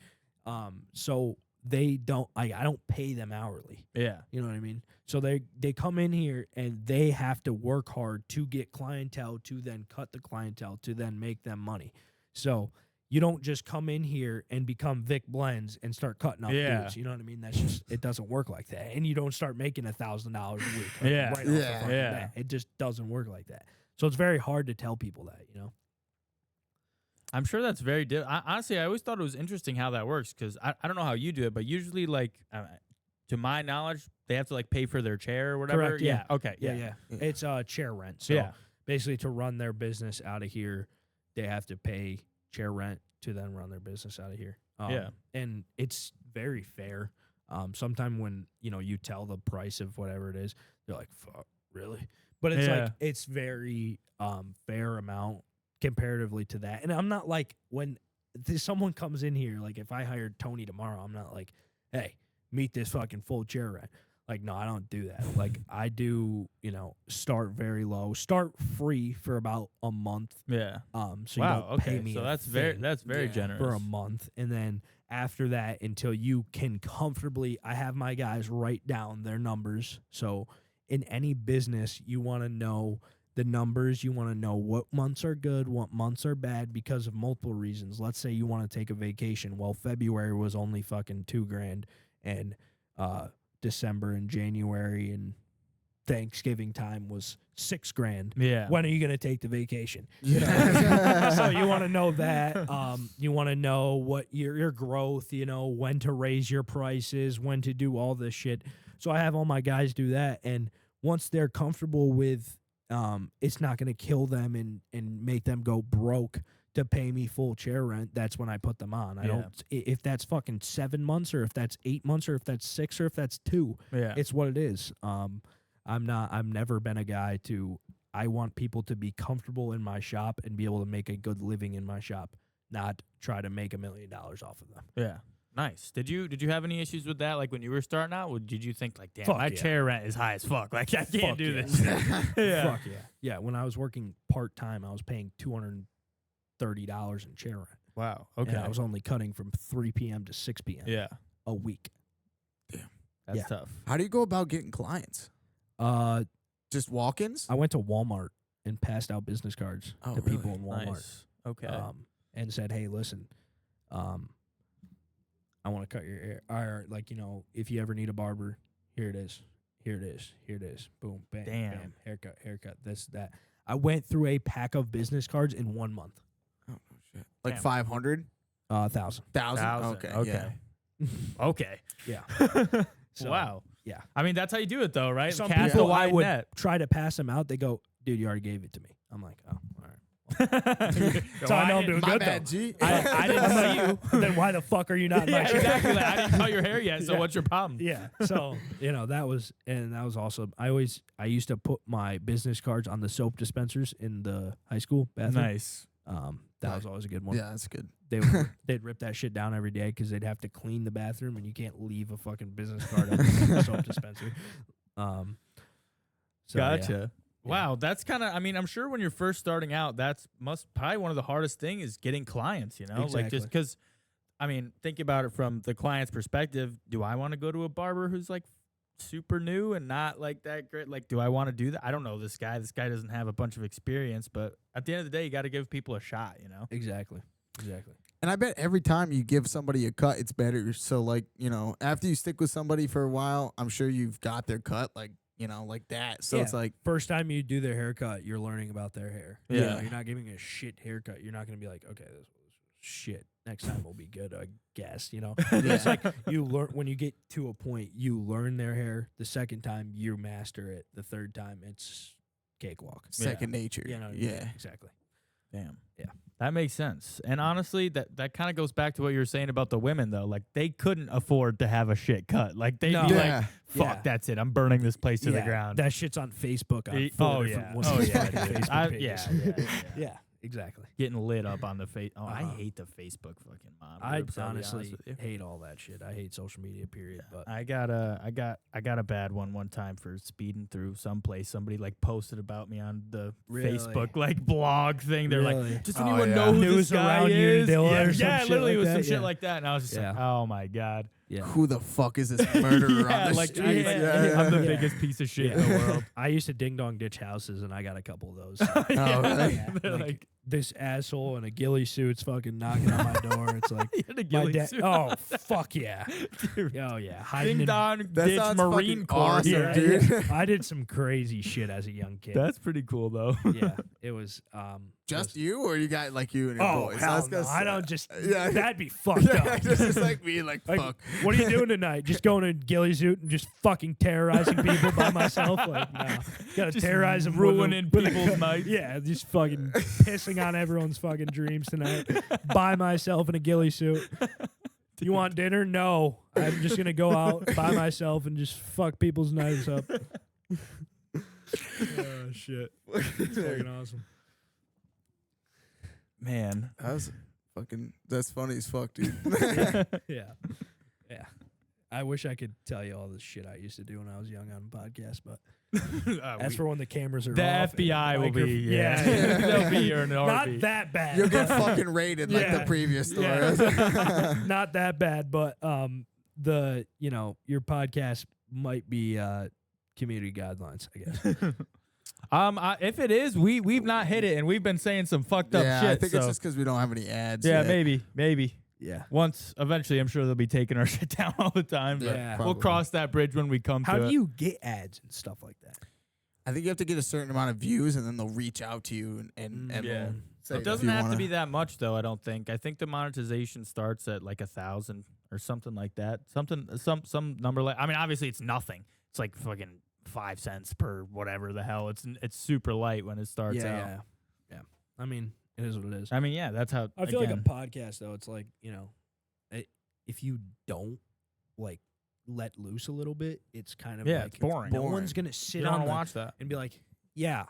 So they don't. I don't pay them hourly. Yeah. You know what I mean? So they come in here and they have to work hard to get clientele, to then cut the clientele, to then make them money. So you don't just come in here and become Vic Blends and start cutting up dudes. You know what I mean? That's just, it doesn't work like that. And you don't start making $1,000 a week. Right off the fucking bat. It just doesn't work like that. So it's very hard to tell people that, I'm sure that's very honestly, I always thought it was interesting how that works because I don't know how you do it, but usually, like, to my knowledge, they have to, like, pay for their chair or whatever. Correct, yeah. Okay. Yeah. It's chair rent. So basically to run their business out of here, they have to pay chair rent to then run their business out of here. And it's very fair. Sometime when, you tell the price of whatever it is, they're like, "Fuck, really?" But it's like, it's very fair amount comparatively to that. And I'm not like, when someone comes in here, like if I hired Tony tomorrow, I'm not like, "Hey, meet this fucking full chair rent." Like, no, I don't do that. Like, I do, start very low, start free for about a month. Yeah. So you don't pay me. So that's very generous for a month, and then after that, until you can comfortably, I have my guys write down their numbers. So in any business, you want to know the numbers. You want to know what months are good, what months are bad, because of multiple reasons. Let's say you want to take a vacation. Well, February was only fucking $2,000, and December and January and Thanksgiving time was $6,000. Yeah. When are you going to take the vacation? So you want to know that. You want to know what your growth, when to raise your prices, when to do all this shit. So I have all my guys do that. And once they're comfortable with it's not going to kill them and make them go broke to pay me full chair rent, that's when I put them on. I don't, if that's fucking 7 months or if that's 8 months or if that's 6 or if that's 2, it's what it is. I've never been a guy I want people to be comfortable in my shop and be able to make a good living in my shop, not try to make $1 million off of them. Yeah. Nice. Did you have any issues with that? Like when you were starting out, did you think like, damn, Fuck my chair rent is high as fuck. Like I can't do this. Fuck yeah. Yeah. When I was working part-time, I was paying $230 in chair rent. Wow. Okay. And I was only cutting from 3 p.m. to 6 p.m. A week. Damn. That's tough. How do you go about getting clients? Just walk-ins? I went to Walmart and passed out business cards to people in Walmart. Nice. Okay. And said, "Hey, listen, I want to cut your hair. Or if you ever need a barber, here it is. Here it is. Here it is. Boom, bam, bam. Haircut, this, that." I went through a pack of business cards in 1 month. Oh, shit. Like 500? 1,000. 1,000? Okay. Okay. Yeah. So, wow. Yeah. I mean, that's how you do it, though, right? Some Cast people a wide I would net. try to pass them out. They go, "Dude, you already gave it to me." I'm like, "Oh, all right." So I know I'm doing My good, bad, though. G. I didn't see you. Then why the fuck are you not in my Yeah, chair? exactly. Like, I didn't cut your hair yet, so what's your problem? Yeah. So, that was awesome. I used to put my business cards on the soap dispensers in the high school bathroom. Nice. That was always a good one. Yeah, that's good. They'd rip that shit down every day because they'd have to clean the bathroom, and you can't leave a fucking business card on the soap dispenser. Gotcha. Yeah. Wow, that's kind of. I mean, I'm sure when you're first starting out, that's probably one of the hardest things is getting clients. Exactly. Like just because. I mean, think about it from the client's perspective. Do I want to go to a barber who's like super new and not like that great? Like, do I want to do that? I don't know this guy. This guy doesn't have a bunch of experience, but at the end of the day, you got to give people a shot. Exactly. And I bet every time you give somebody a cut, it's better. So, like, after you stick with somebody for a while, I'm sure you've got their cut, like, like that. So Yeah. it's like, First time you do their haircut, you're learning about their hair. Yeah. You know, you're not giving a shit haircut. You're not going to be like, okay, this was shit. Next time will be good, I guess. It's like you learn when you get to a point, you learn their hair. The second time, you master it. The third time, it's cakewalk. second nature. Yeah. Exactly. Damn. Yeah. That makes sense. And honestly, that kind of goes back to what you were saying about the women, though. Like, they couldn't afford to have a shit cut. Like, they'd No. be Yeah. like, fuck, that's it. I'm burning this place to the Yeah, ground. That shit's on Facebook. On Oh, 4 yeah. different Oh, women's yeah. fucking dude. Facebook pages. Yeah. Yeah, exactly. Getting lit up on the face. Oh, I Uh-huh. hate the Facebook fucking mom I groups, I'll be honest honestly with you. hate all that shit. I hate social media, period. But I got a bad one time for speeding through someplace. Somebody like posted about me on the Really? Facebook like blog thing. They're Really? like, does Oh, anyone yeah. know who News this guy around is? Unadilla Yeah, or some yeah, shit literally like it was that, some shit yeah. like that. And I was just like, Yeah. oh my god. yeah. Who the fuck is this murderer Yeah, on the like, streets? yeah, I'm the Yeah. biggest piece of shit Yeah. in the world. I used to ding dong ditch houses, and I got a couple of those. Yeah, really? they're Like, like, this asshole in a ghillie suit's fucking knocking on my door. It's like you had a my ghillie dad. suit. Oh fuck yeah! Dude. Oh yeah, hiding Ding in. dong That ditch sounds Marine fucking Corps. awesome, Yeah, dude. yeah. I did some crazy shit as a young kid. That's pretty cool though. Yeah, it was. Just you, or you got like you and your Oh boys? hell was gonna no! I say- don't just. Yeah. That'd be fucked Yeah, up. just like me, like Like, fuck. what are you doing tonight? Just going to ghillie suit and just fucking terrorizing people by myself? Like, no. Gotta Just terrorize them, ruining with a people's gun. nights. Yeah, just fucking pissing on everyone's fucking dreams tonight by myself in a ghillie suit. You want dinner? No. I'm just gonna go out by myself and just fuck people's nights up. Oh shit! It's fucking awesome. Man. That's funny as fuck, dude. Yeah. I wish I could tell you all the shit I used to do when I was young on podcasts, but as for when the cameras are the off, FBI will be, yeah. they'll be here in an Not heartbeat. that bad. You'll get fucking raided like the Yeah. previous story. Yeah. Not that bad, but your podcast might be community guidelines, I guess. If it is, we've not hit it, and we've been saying some fucked up Yeah, shit. I think so. it's just because we don't have any ads. Yeah, yet. maybe. Yeah. Once, eventually, I'm sure they'll be taking our shit down all the time. But Yeah. we'll Probably. cross that bridge when we come How to do it. you get ads and stuff like that? I think you have to get a certain amount of views, and then they'll reach out to you and Yeah. they'll say It if doesn't you have to wanna- be that much, though. I don't think. I think the monetization starts at like 1,000 or something like that. Some number like. I mean, obviously, it's nothing. It's like fucking 5 cents per whatever the hell. It's super light when it starts out. Yeah. I mean, it is what it is. I mean, yeah, that's how. I feel like a again, podcast though, it's like, if you don't like let loose a little bit, it's kind of Yeah, like it's boring. No Boring. one's gonna you sit don't on want to the, watch that. and be like, yeah.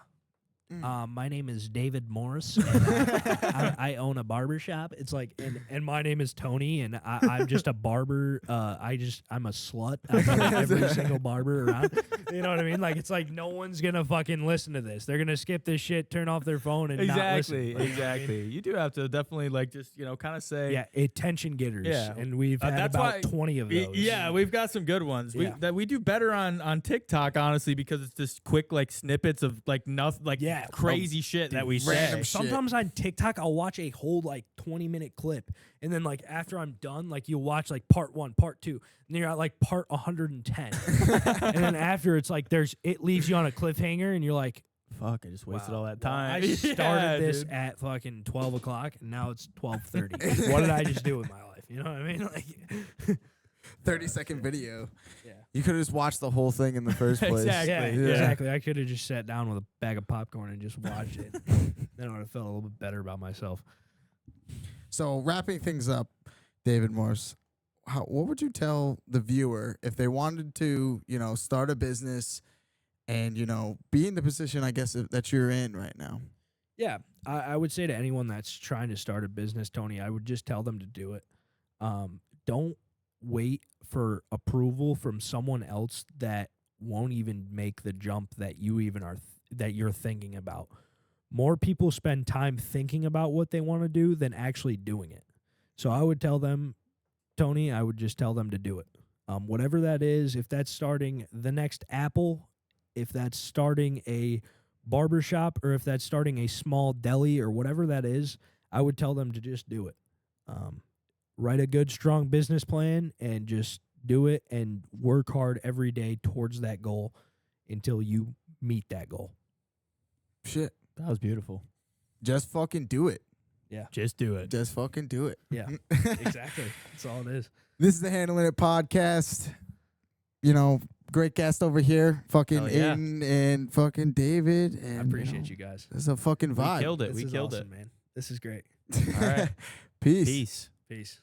Mm. My name is David Morse. And I own a barber shop. It's like, and my name is Tony, and I'm just a barber. I'm a slut. I go to every single barber around. You know what I mean? Like, it's like no one's gonna fucking listen to this. They're gonna skip this shit, turn off their phone, and not listen. Exactly, Like, you know what I mean? exactly. You do have to definitely like just kind of say. Yeah, attention getters. Yeah. And we've had That's about why- 20 of those. Yeah, we've got some good ones. Yeah. We do better on TikTok, honestly, because it's just quick like snippets of like nothing, like Yeah. crazy shit that we random say. shit. Sometimes on TikTok, I'll watch a whole like 20-minute clip, and then like after I'm done, like you'll watch like part 1, part 2, and then you're at like part 110, and then after it's like it leaves you on a cliffhanger, and you're like, Fuck, I just wasted wow, all that well, time. I started Yeah, this dude. at fucking 12 o'clock, and now it's 12:30. What did I just do with my life? You know what I mean? Like, 30-second video. yeah. You could have just watched the whole thing in the first place. Exactly. Yeah, Yeah. exactly. I could have just sat down with a bag of popcorn and just watched it. Then I would have felt a little bit better about myself. So wrapping things up, David Morse, what would you tell the viewer if they wanted to, start a business and, be in the position, I guess, that you're in right now? Yeah, I would say to anyone that's trying to start a business, Tony, I would just tell them to do it. Don't wait for approval from someone else that won't even make the jump that you even are that you're thinking about. More people spend time thinking about what they want to do than actually doing it. So I would tell them, Tony, I would just tell them to do it. Whatever that is, if that's starting the next Apple, if that's starting a barbershop, or if that's starting a small deli or whatever that is, I would tell them to just do it. Write a good, strong business plan and just do it and work hard every day towards that goal. until you meet that goal. Shit. That was beautiful. Just fucking do it. Yeah. Just do it. Just fucking do it. Yeah. Exactly. That's all it is. This is the Handlin It podcast. You know, great guest over here. Fucking Hell yeah. Aiden and fucking David. And, I appreciate you guys. This is a fucking vibe. We killed it. This We is killed awesome, man. This is great. it. All right. Peace. Peace. Peace.